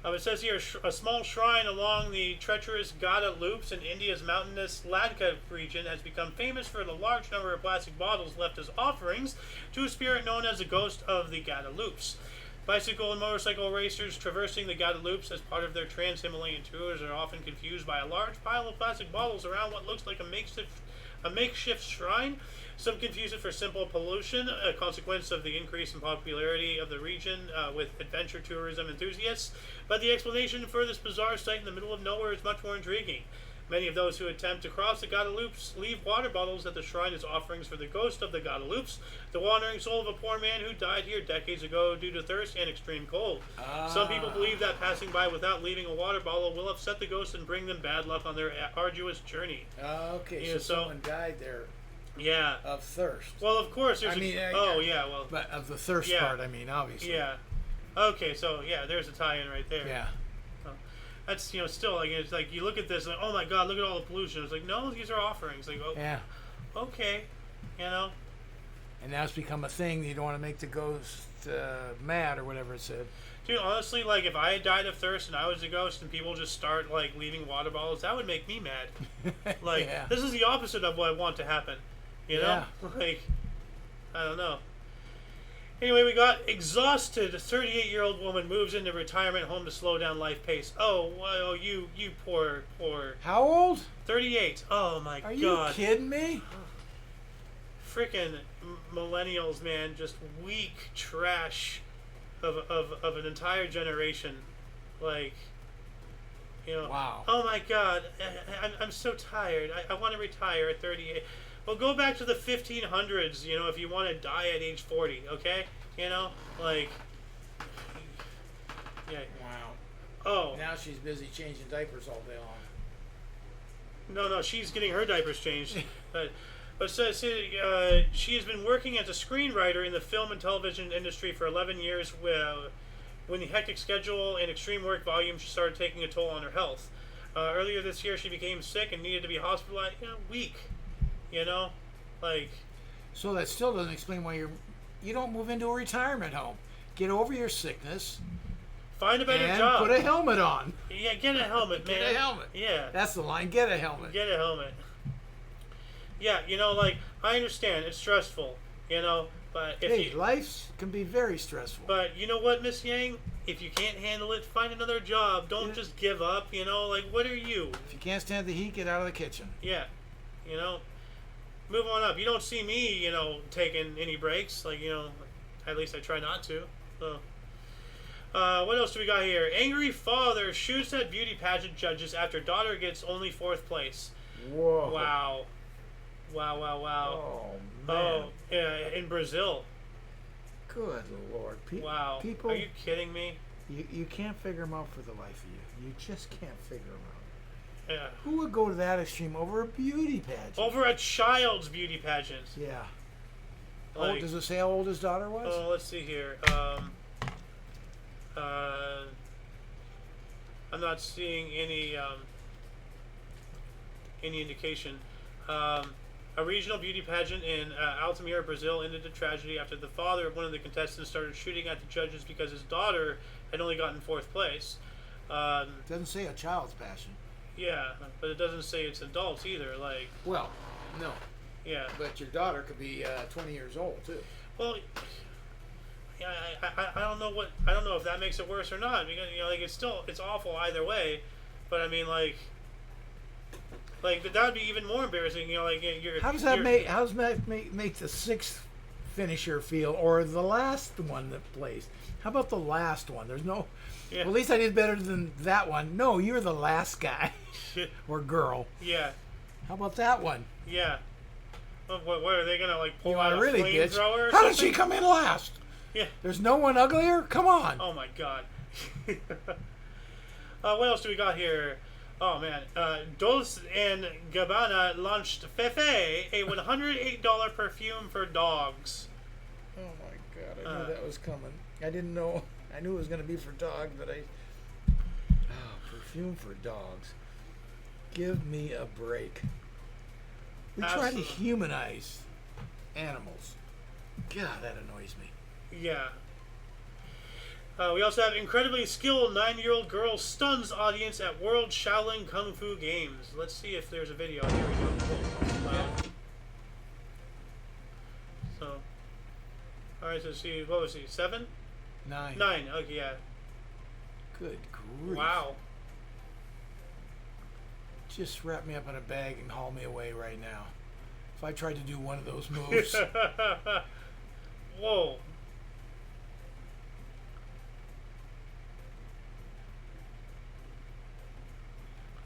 It says here, a small shrine along the treacherous Gada loops in India's mountainous Ladakh region has become famous for the large number of plastic bottles left as offerings to a spirit known as the ghost of the Gada loops. Bicycle and motorcycle racers traversing the Gada loops as part of their trans-Himalayan tours are often confused by a large pile of plastic bottles around what looks like a makeshift shrine. Some confuse it for simple pollution, a consequence of the increase in popularity of the region with adventure tourism enthusiasts. But the explanation for this bizarre site in the middle of nowhere is much more intriguing. Many of those who attempt to cross the Gada loops leave water bottles at the shrine as offerings for the ghost of the Gada loops, the wandering soul of a poor man who died here decades ago due to thirst and extreme cold. Some people believe that passing by without leaving a water bottle will upset the ghost and bring them bad luck on their arduous journey. Okay, Yeah, so so- someone died there Yeah. of thirst. Well, of course, there's well, but of the thirst Yeah. part, I mean, obviously. Yeah. Okay, so yeah, there's a tie-in right there. Yeah. That's still like it's like you look at this like, oh my god, look at all the pollution. It's like, no, these are offerings. Like, oh, Yeah. okay, you know. And now it's become a thing. You don't want to make the ghost mad or whatever it said. Dude, honestly, like if I had died of thirst and I was a ghost and people just start like leaving water bottles, that would make me mad. Like Yeah. this is the opposite of what I want to happen. You know? Yeah. Like I don't know. Anyway, we got exhausted. A 38-year-old woman moves into retirement home to slow down life pace. Oh, well, you poor. How old? 38. Oh my Are god. you kidding me? Freaking millennials, man, just weak trash of an entire generation. Like, Wow. Oh my god, I'm so tired. I want to retire at 38. Well, go back to the 1500s, if you want to die at age 40, okay? Like, yeah. Wow. Oh. Now she's busy changing diapers all day long. No, she's getting her diapers changed. But she has been working as a screenwriter in the film and television industry for 11 years. When the hectic schedule and extreme work volume started taking a toll on her health. Earlier this year, she became sick and needed to be hospitalized. Weak. Like. So that still doesn't explain why you don't move into a retirement home. Get over your sickness. Find a better and job. Put a helmet on. Yeah, get a helmet, man. Get a helmet. Yeah. That's the line. Get a helmet. Get a helmet. Yeah, like, I understand. It's stressful, but if life can be very stressful. But you know what, Miss Yang? If you can't handle it, find another job. Don't just give up, like, what are you? If you can't stand the heat, get out of the kitchen. Yeah, move on up. You don't see me, taking any breaks. Like, at least I try not to. So. What else do we got here? Angry father shoots at beauty pageant judges after daughter gets only 4th place. Whoa. Wow. Oh, man. Oh, yeah, in Brazil. Good Lord. Wow. People, are you kidding me? You can't figure them out for the life of you. You just can't figure them out. Yeah. Who would go to that extreme over a beauty pageant? Over a child's beauty pageant. Yeah. Like, does it say how old his daughter was? Oh, let's see here. I'm not seeing any indication. A regional beauty pageant in Altamira, Brazil ended in tragedy after the father of one of the contestants started shooting at the judges because his daughter had only gotten 4th place. It doesn't say a child's passion. Yeah, but it doesn't say it's adults either. Like, well, no. Yeah. But your daughter could be 20 years old too. Well, yeah, I don't know if that makes it worse or not, because it's awful either way. But I mean, like that would be even more embarrassing. How does that make the 6th finisher feel, or the last one that placed? How about the last one? There's no. Yeah. Well, at least I did better than that one. No, you're the last guy or girl. Yeah. How about that one? Yeah. What are they gonna pull out a really flamethrower? How did she come in last? Yeah. There's no one uglier? Come on. Oh my god. What else do we got here? Oh man. Dolce & Gabbana launched Fefe, a $108 perfume for dogs. Oh my god, I knew that was coming. I didn't know. I knew it was going to be for dogs, but perfume for dogs. Give me a break. We try to humanize animals. God, that annoys me. Yeah. We also have incredibly skilled 9-year-old girl stuns audience at World Shaolin Kung Fu Games. Let's see if there's a video. Here we go. So, alright, so see, what was he? 7? 9. 9, okay, yeah. Good grief. Wow. Just wrap me up in a bag and haul me away right now. If I tried to do one of those moves. Whoa.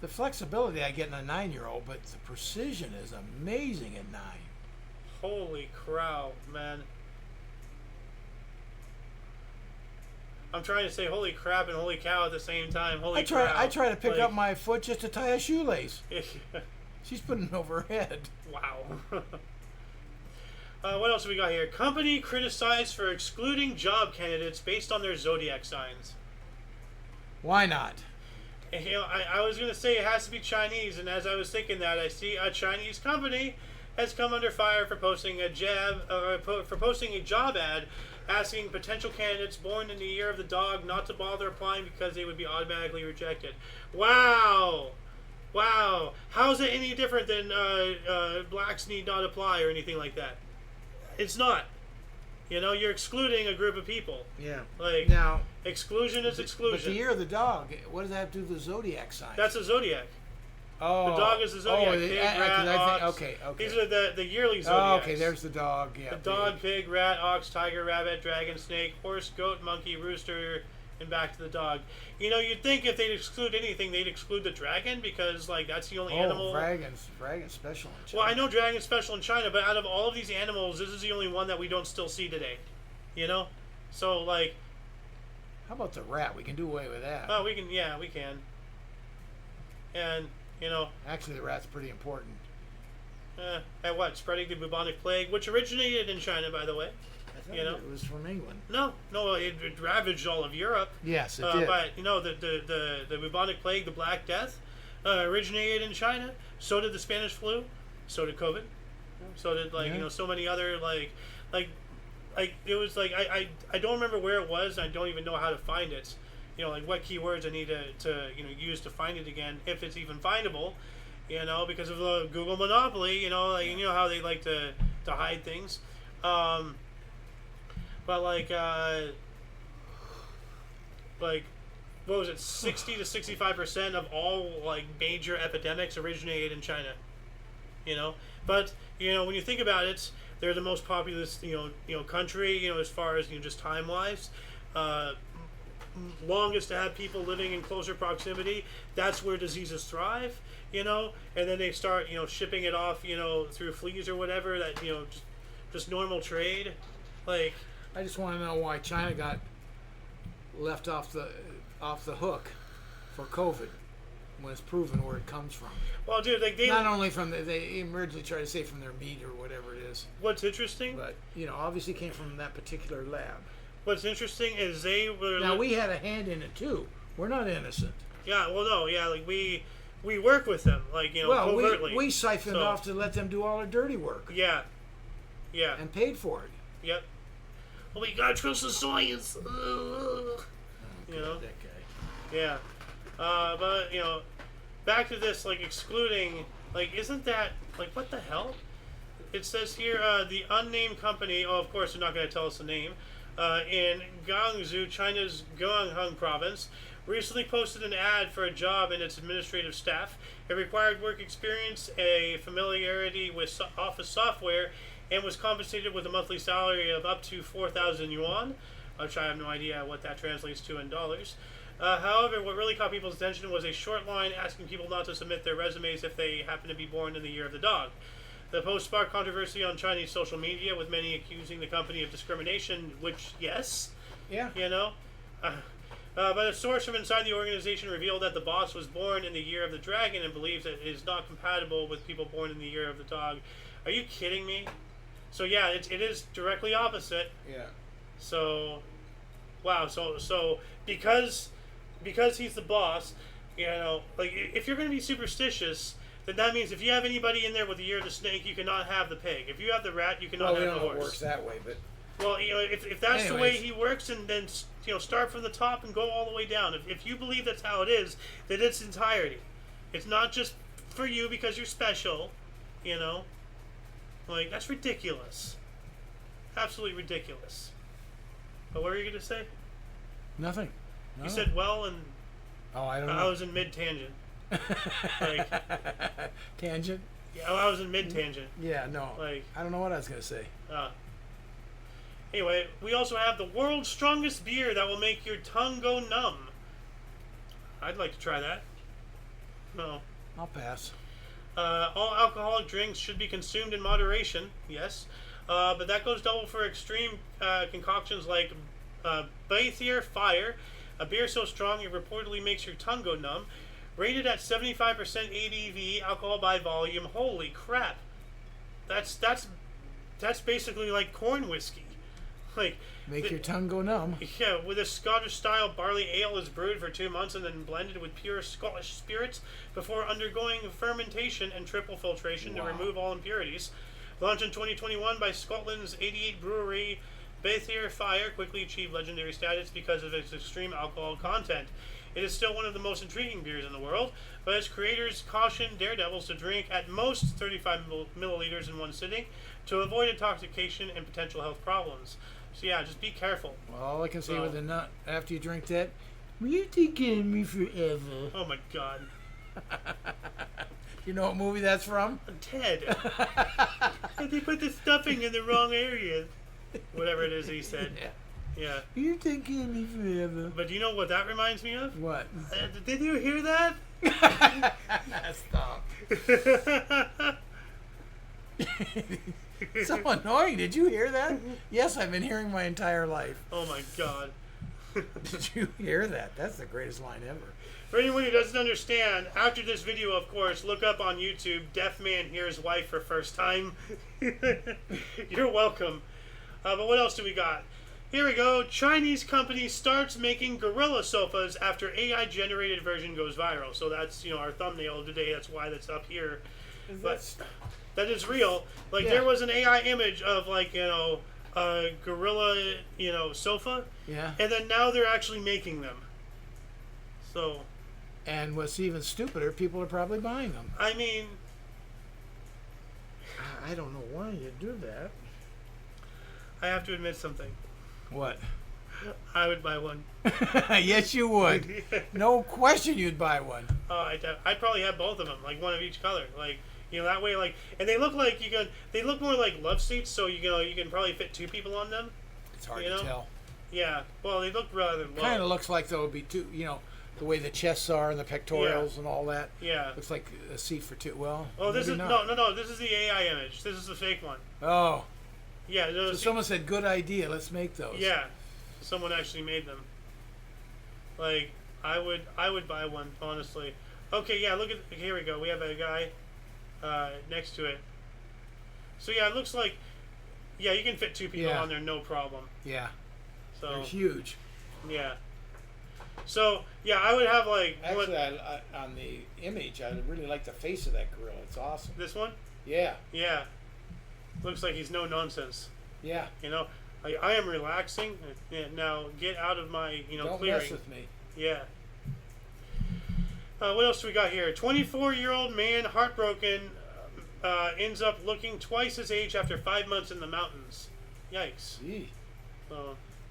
The flexibility I get in a 9-year-old, but the precision is amazing at 9. Holy crow, man. I'm trying to say holy crap and holy cow at the same time. Holy crap. I try to pick Like- up my foot just to tie a shoelace. She's putting it over her head. Wow. What else have we got here? Company criticized for excluding job candidates based on their zodiac signs. Why not? And, you know, I was going to say it has to be Chinese, and as I was thinking that, I see a Chinese company has come under fire for posting a job ad asking potential candidates born in the year of the dog not to bother applying because they would be automatically rejected. Wow. Wow. How is it any different than blacks need not apply or anything like that? It's not. You know, you're excluding a group of people. Yeah. Like, now, exclusion is exclusion. But the year of the dog, what does that have to do with the zodiac sign? That's a zodiac. Oh. The dog is the zodiac. Pig, rat, ox. Okay. These are the yearly Oh, zodiacs. okay, there's the dog. Yeah. The dog, pig, rat, ox, tiger, rabbit, dragon, snake, horse, goat, monkey, rooster, and back to the dog. You know, you'd think if they'd exclude anything, they'd exclude the dragon because, like, that's the only animal. Dragon's special in China. Well, I know dragon's special in China, but out of all of these animals, this is the only one that we don't still see today. You know? So, like... How about the rat? We can do away with that. Oh, we can, yeah, we can. And, you know... Actually, the rat's pretty important. At what? Spreading the bubonic plague, which originated in China, by the way. I thought You know? it was from England. No, it ravaged all of Europe. Yes, it did. But, you know, the bubonic plague, the Black Death, originated in China. So did the Spanish flu. So did COVID. So did, like, you know, so many other, like, it was, like, I don't remember where it was. I don't even know how to find it. You know, like, what keywords I need to you know, use to find it again, if it's even findable, you know, because of the Google monopoly, you know, like, you know how they like to hide things. But, like, what was it, 60 to 65% of all, like, major epidemics originated in China, you know? But, you know, when you think about it, they're the most populous, you know, country, you know, as far as, you know, just time-wise. Longest to have people living in closer proximity. That's where diseases thrive, you know? And then they start, you know, shipping it off, you know, through fleas or whatever, that, you know, just normal trade. Like... I just want to know why China got left off the hook for COVID when it's proven where it comes from. Well, dude, like they not only from they originally try to say from their meat or whatever it is. What's interesting, but you know, obviously came from that particular lab. What's interesting is they were. Now we had a hand in it too. We're not innocent. Yeah, well, no, yeah, like we work with them, like, you know, covertly. we siphoned off to let them do all the dirty work. Yeah, yeah, and paid for it. Yep. Well, we gotta trust the science. You know, that guy. Yeah, but you know, back to this, like, excluding, like, isn't that, like, what the hell? It says here, the unnamed company. Oh, of course, they're not gonna tell us the name. In Guangzhou, China's Guangdong province, recently posted an ad for a job in its administrative staff. It required work experience, a familiarity with office software, and was compensated with a monthly salary of up to 4,000 yuan, which I have no idea what that translates to in dollars. However, what really caught people's attention was a short line asking people not to submit their resumes if they happen to be born in the year of the dog. The post sparked controversy on Chinese social media, with many accusing the company of discrimination, which, yes, yeah, you know. But a source from inside the organization revealed that the boss was born in the year of the dragon and believes that it is not compatible with people born in the year of the dog. Are you kidding me? So yeah, it is directly opposite. Yeah. So, wow. So because he's the boss, you know, like, if you're going to be superstitious, then that means if you have anybody in there with the year of the snake, you cannot have the pig. If you have the rat, you cannot have the horse. Well, it works that way, but Well, if that's the way he works, and then start from the top and go all the way down. If you believe that's how it is, then it's entirety. It's not just for you because you're special, Like, that's ridiculous. Absolutely ridiculous. But what were you gonna say? Nothing. No. You said and I don't know. I was in mid tangent. Like, tangent. Yeah, I was in mid tangent. Yeah, no. Like, I don't know what I was gonna say. Anyway, we also have the world's strongest beer that will make your tongue go numb. I'd like to try that. No. I'll pass. All alcoholic drinks should be consumed in moderation. Yes. But that goes double for extreme concoctions like Baythier Fire, a beer so strong it reportedly makes your tongue go numb. Rated at 75% ABV, alcohol by volume. Holy crap! That's basically like corn whiskey. Like, make your tongue go numb. Yeah, with a Scottish-style barley ale is brewed for 2 months and then blended with pure Scottish spirits before undergoing fermentation and triple filtration to remove all impurities. Launched in 2021 by Scotland's 88 brewery, Baythier Fire quickly achieved legendary status because of its extreme alcohol content. It is still one of the most intriguing beers in the world, but its creators caution daredevils to drink at most 35 milliliters in one sitting to avoid intoxication and potential health problems. So yeah, just be careful. Well, all I can say with the nut after you drink that, will you take care of me forever? Oh my God. You know what movie that's from? Ted. They put the stuffing in the wrong areas. Whatever it is he said. Yeah. You take care of me forever. But do you know what that reminds me of? What? Did you hear that? Stop. So annoying. Did you hear that? Yes, I've been hearing my entire life. Oh my God. Did you hear that? That's the greatest line ever. For anyone who doesn't understand, after this video, of course, look up on YouTube, Deaf Man Hears Wife for First Time. You're welcome. But what else do we got? Here we go. Chinese company starts making gorilla sofas after AI-generated version goes viral. So that's, our thumbnail of today. That's why that's up here. But that is real. Like, there was an AI image of, like, a gorilla, sofa. Yeah. And then now they're actually making them. So. And what's even stupider, people are probably buying them. I mean, I don't know why you do that. I have to admit something. What? I would buy one. Yes, you would. No question you'd buy one. I'd probably have both of them, like one of each color. Like, that way, like, and they look like they look more like love seats, so you can probably fit 2 people on them. It's hard to tell. Yeah. Well, they look rather low. Kind of looks like there would be 2, the way the chests are and the pectorals and all that. Yeah. Looks like a seat for 2. Well, oh, this is not. No. This is the AI image. This is the fake one. Oh. Yeah. So someone said, "Good idea. Let's make those." Yeah. Someone actually made them. Like, I would buy one, honestly. Okay. Yeah. Look at here we go. We have a guy next to it. So yeah, it looks like you can fit 2 people on there, no problem. Yeah. So they're huge. Yeah. So yeah, I would have like actually on the image, I really like the face of that gorilla. It's awesome. This one? Yeah. Yeah. Looks like he's no nonsense. Yeah. I am relaxing. Now get out of my Don't clearing. mess with me. Yeah. What else do we got here? 24-year-old man heartbroken ends up looking twice his age after 5 months in the mountains. Yikes. Gee.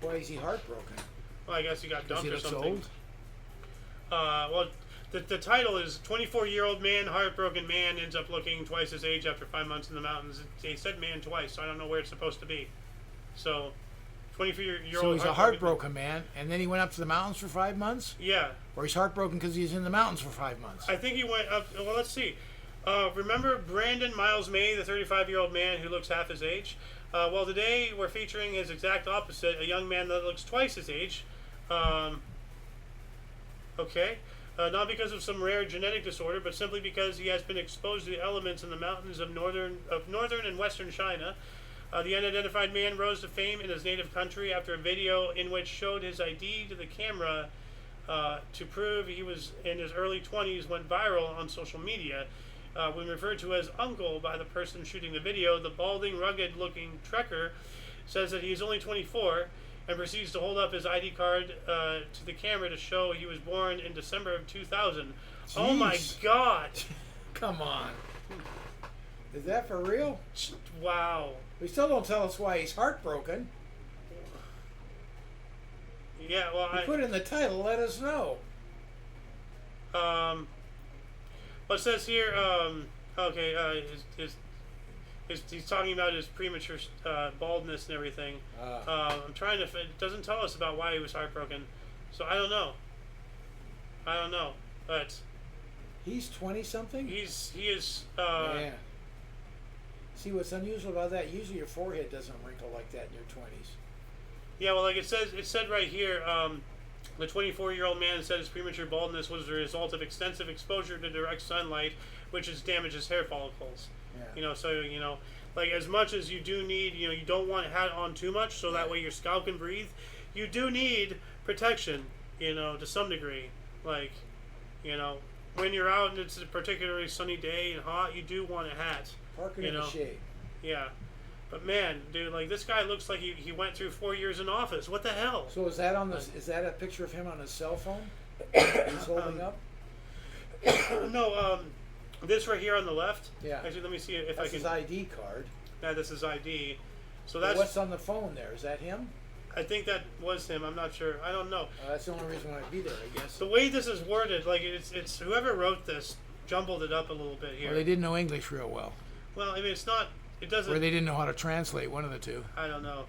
Why is he heartbroken? Well, I guess he got dumped or something. Old? Well, the title is 24-year-old man, heartbroken man, ends up looking twice his age after 5 months in the mountains. They said man twice, so I don't know where it's supposed to be. So, 24-year-old. So he's a heartbroken man, and then he went up to the mountains for 5 months? Yeah. Or he's heartbroken because he's in the mountains for 5 months? I think he went up. Well, let's see. Remember Brandon Miles May, the 35-year-old man who looks half his age? Well, today we're featuring his exact opposite, a young man that looks twice his age. Okay. Not because of some rare genetic disorder, but simply because he has been exposed to the elements in the mountains of northern and western China. The unidentified man rose to fame in his native country after a video in which showed his ID to the camera to prove he was in his early 20s went viral on social media. When referred to as uncle by the person shooting the video, the balding, rugged-looking trekker says that he's only 24 and proceeds to hold up his ID card to the camera to show he was born in December of 2000. Jeez. Oh my God! Come on. Is that for real? Wow. We still don't tell us why he's heartbroken. Yeah, well, You put in the title, let us know. Well, it says here, okay, he's talking about his premature baldness and everything. I'm trying to. It doesn't tell us about why he was heartbroken, so I don't know. But he's 20-something. he is. Yeah. See, what's unusual about that? Usually, your forehead doesn't wrinkle like that in your 20s. Yeah, well, like it said right here. The 24-year-old man said his premature baldness was the result of extensive exposure to direct sunlight, which has damaged his hair follicles. Yeah. So like as much as you do need, you don't want a hat on too much, so that way your scalp can breathe. You do need protection, to some degree. Like, when you're out and it's a particularly sunny day and hot, you do want a hat. Parking in the shade. Yeah. But man, dude, like this guy looks like he went through 4 years in office. What the hell? So is that is that a picture of him on his cell phone? He's holding up? No, this right here on the left. Yeah. Actually, let me see if That's I can. his ID card. Yeah, this is ID. So But that's. what's on the phone there? Is that him? I think that was him. I'm not sure. I don't know. That's the only reason why I'd be there, I guess. The way this is worded, like it's whoever wrote this jumbled it up a little bit here. Or they didn't know English real well. Well, I mean, it's not. It doesn't. Or they didn't know how to translate, one of the two. I don't know.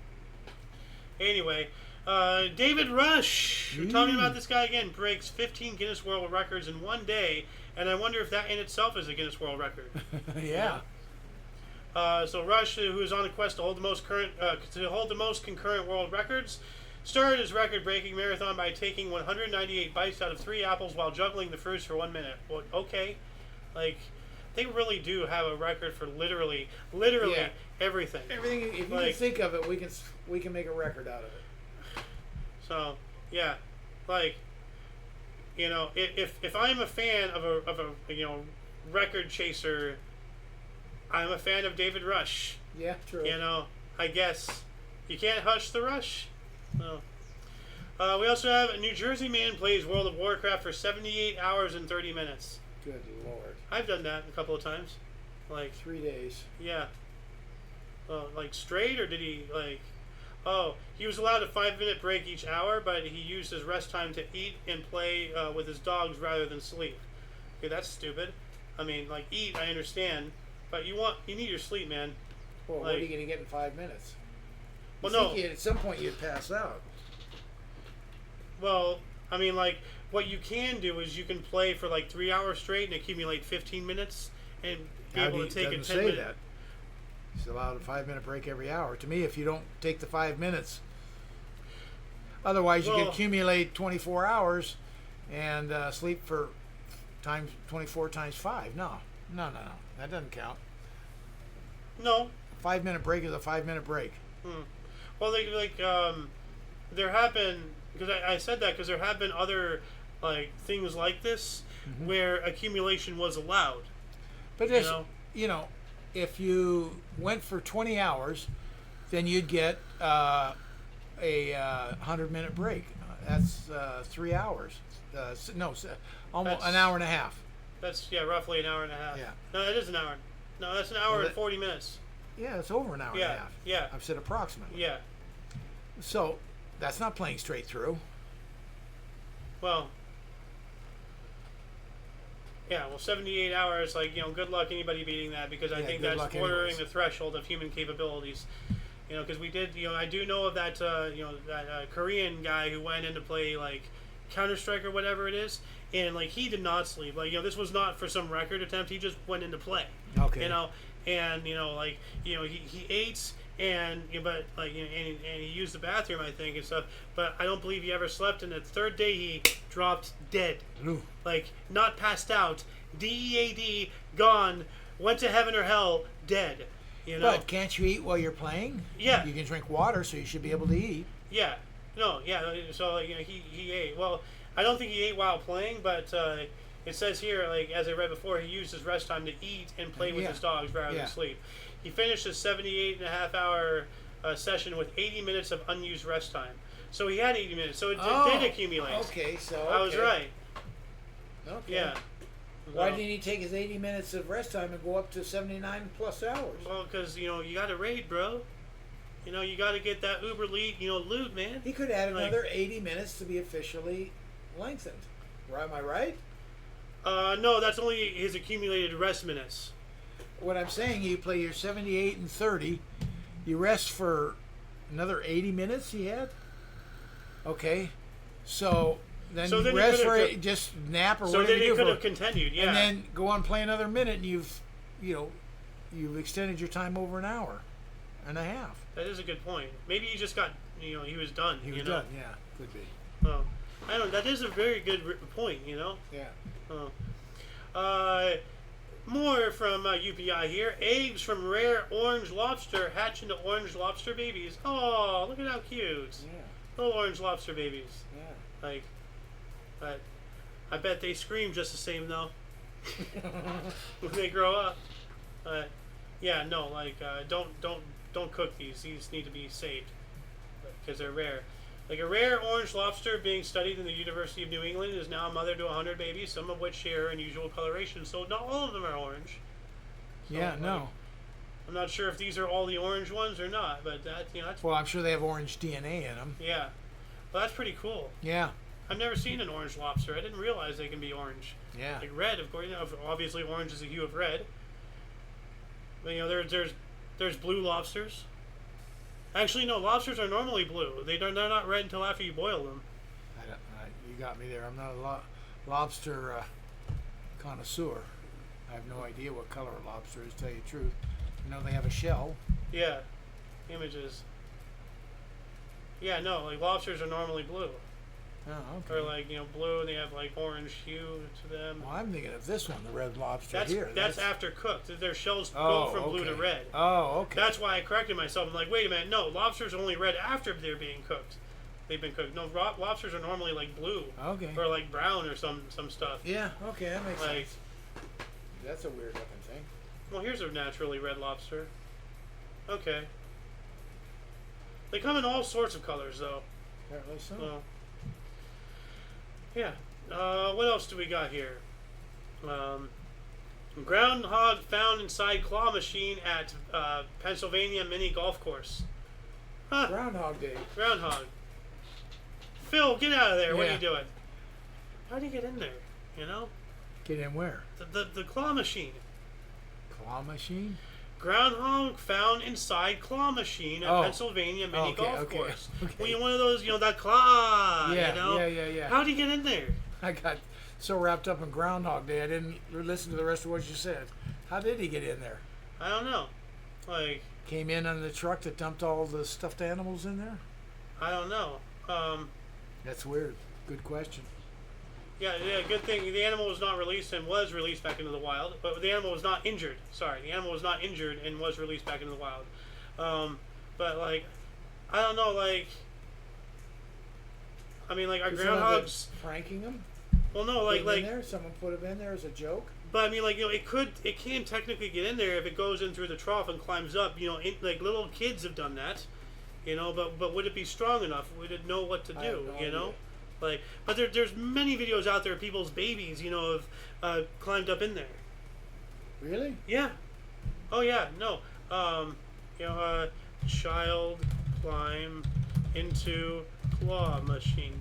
Anyway, David Rush. We're talking about this guy again. Breaks 15 Guinness World Records in one day, and I wonder if that in itself is a Guinness World Record. Yeah. So Rush, who is on a quest to hold the most concurrent world records, started his record-breaking marathon by taking 198 bites out of 3 apples while juggling the fruits for 1 minute. Well, okay, like they really do have a record for literally Yeah. everything. Everything, if you can think of it, we can make a record out of it. So yeah, like if I'm a fan of a record chaser, I'm a fan of David Rush. Yeah, true. I guess you can't hush the rush. No. We also have a New Jersey man plays World of Warcraft for 78 hours and 30 minutes. Good Lord. I've done that a couple of times. Like 3 days. Yeah. Like straight, or did he like? Oh, he was allowed a 5-minute break each hour, but he used his rest time to eat and play with his dogs rather than sleep. Okay, that's stupid. I mean, like eat, I understand, but you need your sleep, man. Well, what are you gonna get in 5 minutes? Well, no. At some point you'd pass out. Well, I mean, like what you can do is you can play for like 3 hours straight and accumulate 15 minutes and be able to take a 10-minute. That. He's allowed a 5-minute break every hour. To me, if you don't take the 5 minutes, otherwise you can accumulate 24 hours and sleep for 24 times 5. No, that doesn't count. No. 5-minute break is a 5-minute break. Well, there have been, because I said that because there have been other like things like this where accumulation was allowed. But there's, if you went for 20 hours, then you'd get a 100-minute break. That's 3 hours. Almost an hour and a half. That's roughly an hour and a half. Yeah. No, that is an hour. No, that's an hour and 40 minutes. Yeah, it's over an hour and a half. Yeah. I've said approximately. Yeah. So that's not playing straight through. Well. Yeah, 78 hours, good luck anybody beating that, because I think that's bordering the threshold of human capabilities. Because we did, I do know of that, that Korean guy who went in to play, Counter-Strike or whatever it is, and, he did not sleep. This was not for some record attempt, he just went in to play. Okay. And, he ate, and he used the bathroom, I think, and stuff, but I don't believe he ever slept, and the third day he dropped dead. Ooh. Not passed out, DEAD, gone, went to heaven or hell, dead. But can't you eat while you're playing? Yeah. You can drink water, so you should be able to eat. Yeah. No, yeah, so, he ate. Well, I don't think he ate while playing, but it says here, as I read before, he used his rest time to eat and play with his dogs rather than sleep. He finished his 78.5-hour session with 80 minutes of unused rest time. So he had 80 minutes. So it did accumulate. Okay, so I was right. Okay. Yeah. Why didn't he take his 80 minutes of rest time and go up to 79 plus hours? Well, because, you got to raid, bro. You got to get that Uber League, loot, man. He could add another 80 minutes to be officially lengthened. Am I right? No, that's only his accumulated rest minutes. What I'm saying, you play your 78 and 30, you rest for another 80 minutes he had? Okay. So then you rest for just nap or whatever. So then he could have continued, yeah. And then go on play another minute, and you've extended your time over an hour and a half. That is a good point. Maybe he just got, he was done. He was done, yeah, could be. Well, I don't know. That is a very good point, Yeah. More from UPI here. Eggs from rare orange lobster hatch into orange lobster babies. Oh, look at how cute. Yeah. Little orange lobster babies. Yeah. But I bet they scream just the same though when they grow up. Yeah, no, don't cook these. These need to be saved because they're rare. Like a rare orange lobster being studied in the University of New England is now a mother to 100 babies, some of which share unusual coloration. So not all of them are orange. So, Yeah, no. I'm not sure if these are all the orange ones or not, but that's Well, I'm sure they have orange DNA in them. yeah. Well, that's pretty cool. Yeah. I've never seen an orange lobster. I didn't realize they can be orange. Yeah. Like red, of course. Obviously, orange is a hue of red. But there's blue lobsters. Actually, no. Lobsters are normally blue. They're not red until after you boil them. You got me there. I'm not a lobster connoisseur. I have no idea what color a lobster is, to tell you the truth. I know they have a shell. Yeah, images. Yeah, no. Like lobsters are normally blue. Oh, okay. Or blue, and they have orange hue to them. Well, I'm thinking of this one, the red lobster That's here. That's after cooked. Their shells go from blue to red. Oh, okay. That's why I corrected myself. I'm like, wait a minute, no, lobsters are only red after they're being cooked. They've been cooked. No, lobsters are normally blue. Okay. Or brown or some stuff. Yeah, okay, that makes sense. Like, That's a weird looking thing. well, here's a naturally red lobster. Okay. They come in all sorts of colors, though. Apparently so. Well, yeah. What else do we got here? Groundhog found inside claw machine at Pennsylvania mini golf course. Huh. Groundhog Day. Groundhog. Phil, get out of there. What are Yeah. you doing? How do you get in there? Get in where? The claw machine. Claw machine? Groundhog found inside claw machine at Pennsylvania mini golf course. Okay. Well, one of those, that claw. Yeah, yeah. How do you get in there? I got so wrapped up in Groundhog Day, I didn't listen to the rest of what you said. How did he get in there? I don't know. Came in on the truck that dumped all the stuffed animals in there? I don't know. That's weird. Good question. Yeah, good thing the animal was not released and was released back into the wild. But the animal was not injured. Sorry, the animal was not injured and was released back into the wild. But I don't know. Are groundhogs pranking them? Well, no, in there? Someone put him in there as a joke? But it can technically get in there if it goes in through the trough and climbs up. Little kids have done that. But would it be strong enough? Would it know what to do? I have no idea. But there's many videos out there of people's babies, have climbed up in there. Really? Yeah. Oh yeah. No. Child climb into claw machine.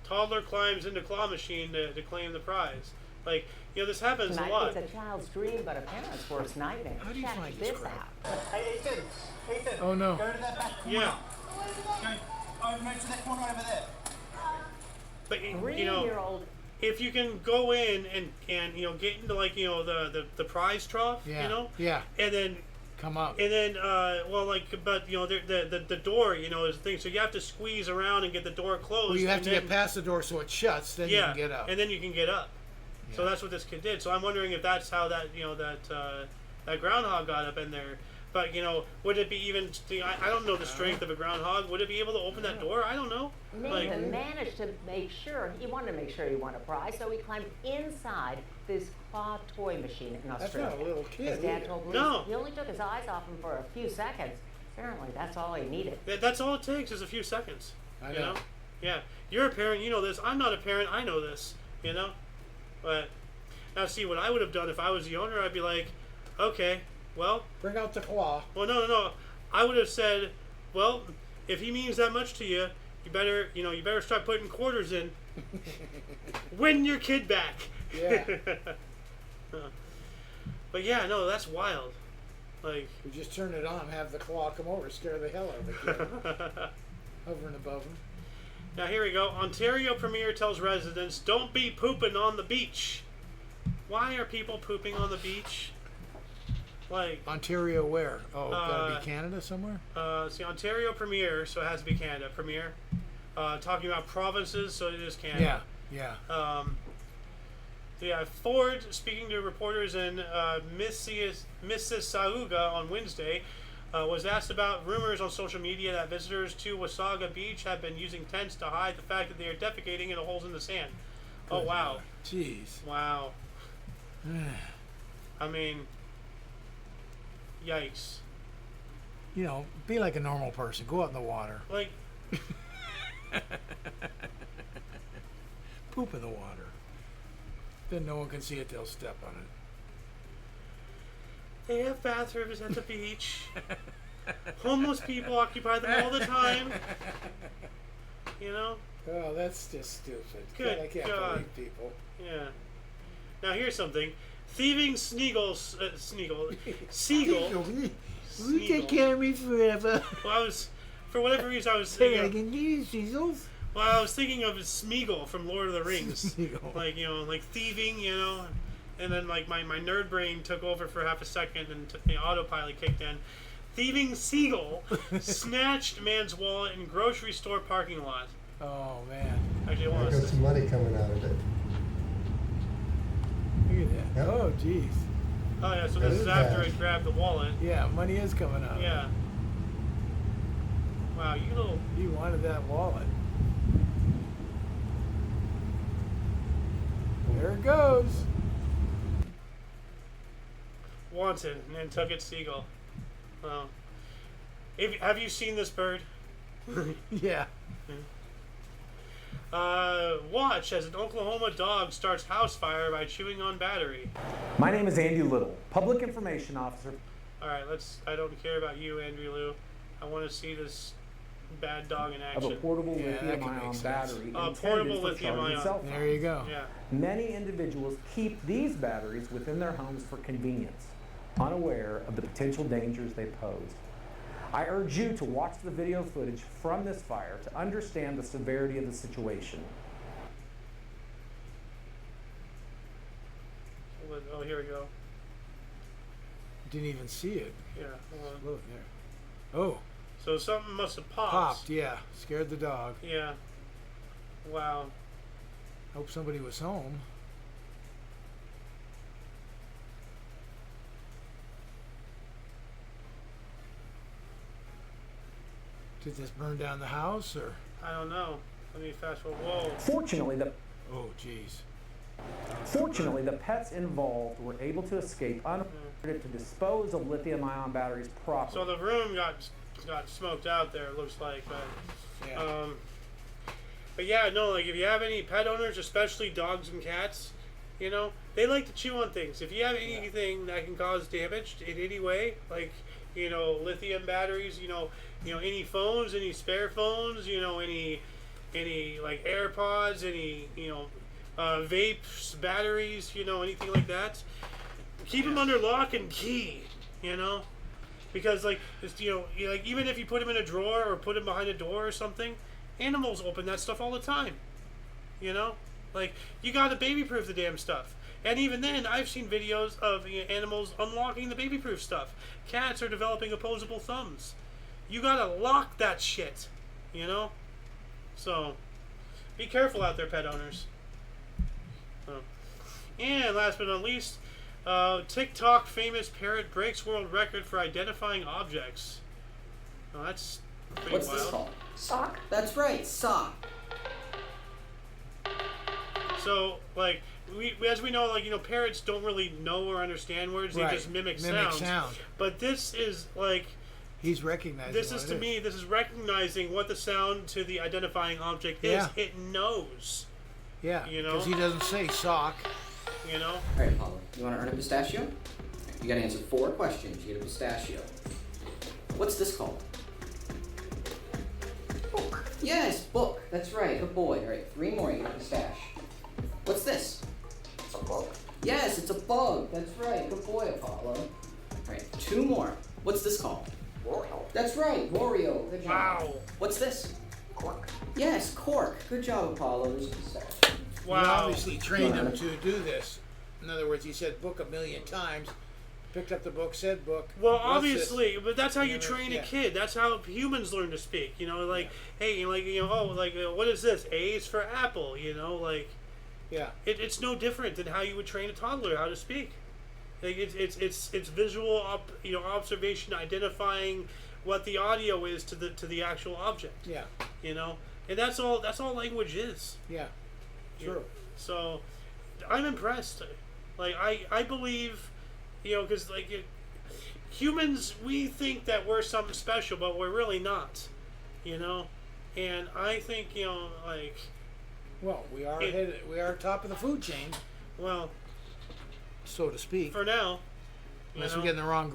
Toddler climbs into claw machine to claim the prize. This happens a lot. It's a child's dream, but a parent's worst nightmare. How do you Check find this this crap? out. Hey, Ethan. Oh, no. Go to that back corner. Yeah. Go over to that corner over there. But 3-year-old. if you can go in and get into the prize trough, Yeah. and then Come up. and then the door is the thing, so you have to squeeze around and get the door closed. Well, you have and to then, get past the door so it shuts, then you can get up. and then you can get up. So Yeah. that's what this kid did. So I'm wondering if that's how that that groundhog got up in there. But would it be even? I don't know the strength of a groundhog. Would it be able to open that door? I don't know. Nathan managed to make sure, he wanted to make sure he won a prize, so he climbed inside this claw toy machine in That's Australia. not a little kid His dad either. told me No. he only took his eyes off him for a few seconds. Apparently, that's all he needed. That's all it takes is a few seconds. I You know. know? Yeah. You're a parent, you know this. I'm not a parent, I know this. You know? But now see what I would have done if I was the owner, I'd be like, okay, well, Bring out the claw. no. I would have said, well, if he means that much to you, you better start putting quarters in. Win your kid back. Yeah. But yeah, no, that's wild. Like, We just turn it on, have the claw come over, scare the hell out of the kid. Hovering above him. now here we go. Ontario Premier tells residents, don't be pooping on the beach. Why are people pooping on the beach? Like, Ontario where? Oh, gotta be Canada somewhere? see, Ontario Premier, so it has to be Canada. Premier. Talking about provinces, so it is Canada. Yeah. Yeah, Ford, speaking to reporters in Mississauga on Wednesday, was asked about rumors on social media that visitors to Wasaga Beach have been using tents to hide the fact that they are defecating in the holes in the sand. Oh, wow. Jeez. Wow. I mean, yikes. You know, be like a normal person. Go out in the water. Like, Poop in the water. Then no one can see it, they'll step on it. they have bathrooms at the beach. Homeless people occupy them all the time. You know? Oh, that's just stupid. Good I can't God. believe people. Yeah. Now here's something. Thieving Seagull. You take care of me forever. Well, for whatever reason, I was thinking. can use Seagulls. Well, I was thinking of Smeagol from Lord of the Rings. Smeagol. Like, like thieving, and then like my nerd brain took over for half a second and the autopilot kicked in. Thieving Seagull snatched man's wallet in grocery store parking lot. Oh, man. Actually, I got some money coming out of it. Look at that. Yep. Oh, jeez. Oh yeah, so That this is is after bad. it grabbed the wallet. Yeah, money is coming out. Yeah. Wow, you little. You wanted that wallet. There it goes. Wanted, Nantucket Seagull. Wow. Have you seen this bird? Yeah. Watch as an Oklahoma dog starts house fire by chewing on battery. My name is Andy Little, Public Information Officer. All right, I don't care about you, Andrew Lou. I want to see this bad dog in Of action. a portable Yeah, that can lithium-ion make sense. battery intended Portable for lithium-ion. charging cell phones. There you go. Yeah. Many individuals keep these batteries within their homes for convenience, unaware of the potential dangers they pose. I urge you to watch the video footage from this fire to understand the severity of the situation. Oh, here we go. Didn't even see it. Yeah. Hold on. Look there. Oh, So something must have popped. popped. Yeah. Scared the dog. Yeah. Wow. Hope somebody was home. Did this burn down the house or? I don't know. Let me fast forward. Whoa. Fortunately, Oh, jeez. the pets involved were able to escape unharmed to dispose of lithium-ion batteries properly. So the room got smoked out there. It looks like. But, Yeah. but yeah, no. Like if you have any pet owners, especially dogs and cats, they like to chew on things. If you have anything that can cause damage in any way, like lithium batteries, any phones, any spare phones, any like AirPods, any vapes, batteries, anything like that. Keep them under lock and key, because like it's, like even if you put them in a drawer or put them behind a door or something, animals open that stuff all the time. Like you gotta baby-proof the damn stuff. And even then, I've seen videos of animals unlocking the baby-proof stuff. Cats are developing opposable thumbs. You gotta lock that shit, So, be careful out there, pet owners. Oh. And last but not least, TikTok famous parrot breaks world record for identifying objects. Oh, that's pretty What's wild. this called? Sock? That's right, sock. So, like, as we know, like, parrots don't really know or understand words. They just mimic sounds. But this is like... He's recognizing this is, to me, this is recognizing what the sound to the identifying object is. Yeah. It knows. Yeah, because he doesn't say sock. All right, Apollo, you want to earn a pistachio? You got to answer 4 questions. You get a pistachio. What's this called? Book. Yes, book. That's right. Good boy. All right, 3 more. You get a pistache. What's this? It's a bug. Yes, it's a bug. That's right. Good boy, Apollo. All right, 2 more. What's this called? Wario. That's right, Wario. Good job. Wow. What's this? Cork. Yes, cork. Good job, Apollo. There's a pistache. Wow. He obviously trained him to do this. In other words, he said book a million times, picked up the book, said book. Well, obviously, but that's how you train a kid. That's how humans learn to speak. Hey, what is this? A is for apple. Yeah. It's no different than how you would train a toddler how to speak. Like it's visual observation, identifying what the audio is to the actual object. Yeah. And that's all language is. Yeah. True. So I'm impressed. Like I believe, because humans, we think that we're something special, but we're really not. And I think well, we are top of the food chain. Well, so to speak. For now. Unless we get in the wrong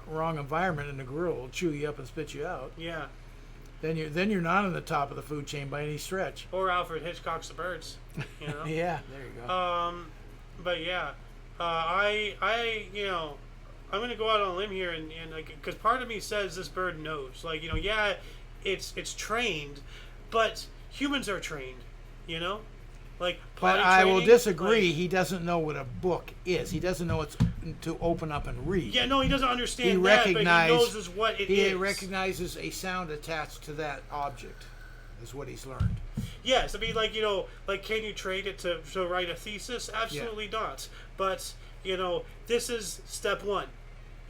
wrong environment, and the gorilla will chew you up and spit you out. Yeah. Then you're not on the top of the food chain by any stretch. Or Alfred Hitchcock's The Birds. Yeah, there you go. But yeah, I'm gonna go out on a limb here, and because part of me says this bird knows. It's trained, but humans are trained. But I will disagree. He doesn't know what a book is. He doesn't know it's to open up and read. Yeah, no, he doesn't understand that, but he knows is what it is. He recognizes a sound attached to that object, is what he's learned. Yes, I mean, can you trade it to write a thesis? Absolutely not. But, this is step 1.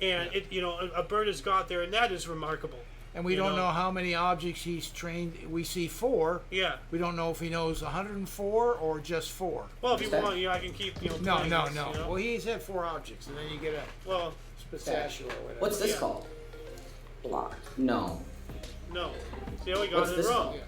And, a bird has got there, and that is remarkable. And we don't know how many objects he's trained. We see 4. Yeah. We don't know if he knows 104 or just 4. Well, if you want, I can keep, No. Well, he's had 4 objects, and then you get a pistachio or whatever. What's this called? Block. No. See how we got it wrong.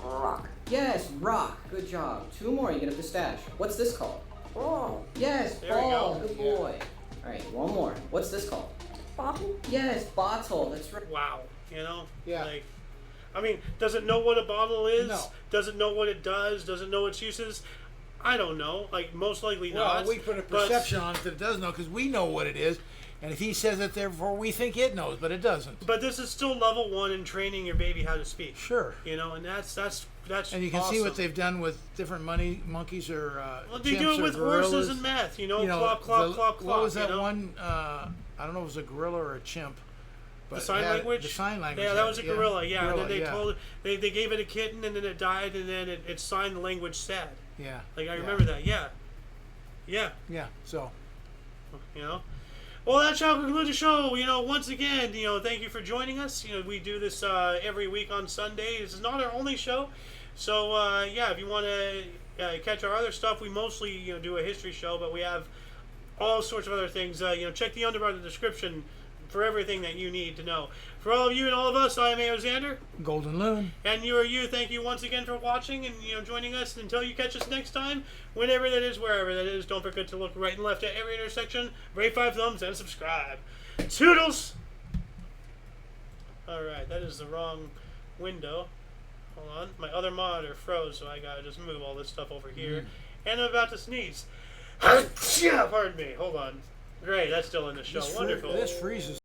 Rock. Yes, rock. Good job. 2 more, you get a pistache. What's this called? Ball. Yes, there ball. We go. Good boy. All right, 1 more. What's this called? Bottle. Yes, bottle. That's right. Wow. Yeah. Does it know what a bottle is? No. Does it know what it does? Does it know its uses? I don't know. Most likely not. Well, we put a perception on it that it does know, because we know what it is. And if he says it, therefore we think it knows, but it doesn't. But this is still level 1 in training your baby how to speak. Sure. And that's and you can awesome. see what they've done with different monkeys or well, they chimps do it with or gorillas. horses and math. Clop, clop, clop. What was that one? I don't know if it was a gorilla or a chimp. The sign language? The sign language. Yeah, that was a gorilla. Yeah, gorilla, and then they gave it a kitten, and then it died, and then it signed the language sad. Yeah. I remember that. Yeah. Yeah. So. Well, that shall conclude the show. Once again, thank you for joining us. We do this every week on Sunday. This is not our only show. So, if you want to catch our other stuff, we mostly, do a history show, but we have all sorts of other things. Check the underbar in the description for everything that you need to know. For all of you and all of us, I am Xander. Golden Loon. And you are you. Thank you once again for watching and joining us. Until you catch us next time, whenever that is, wherever that is, don't forget to look right and left at every intersection, rate 5 thumbs, and subscribe. Toodles! Alright, that is the wrong window. Hold on. My other monitor froze, so I gotta just move all this stuff over here. And I'm about to sneeze. Pardon me. Hold on. Great, that's still in the show. Wonderful. This freezes.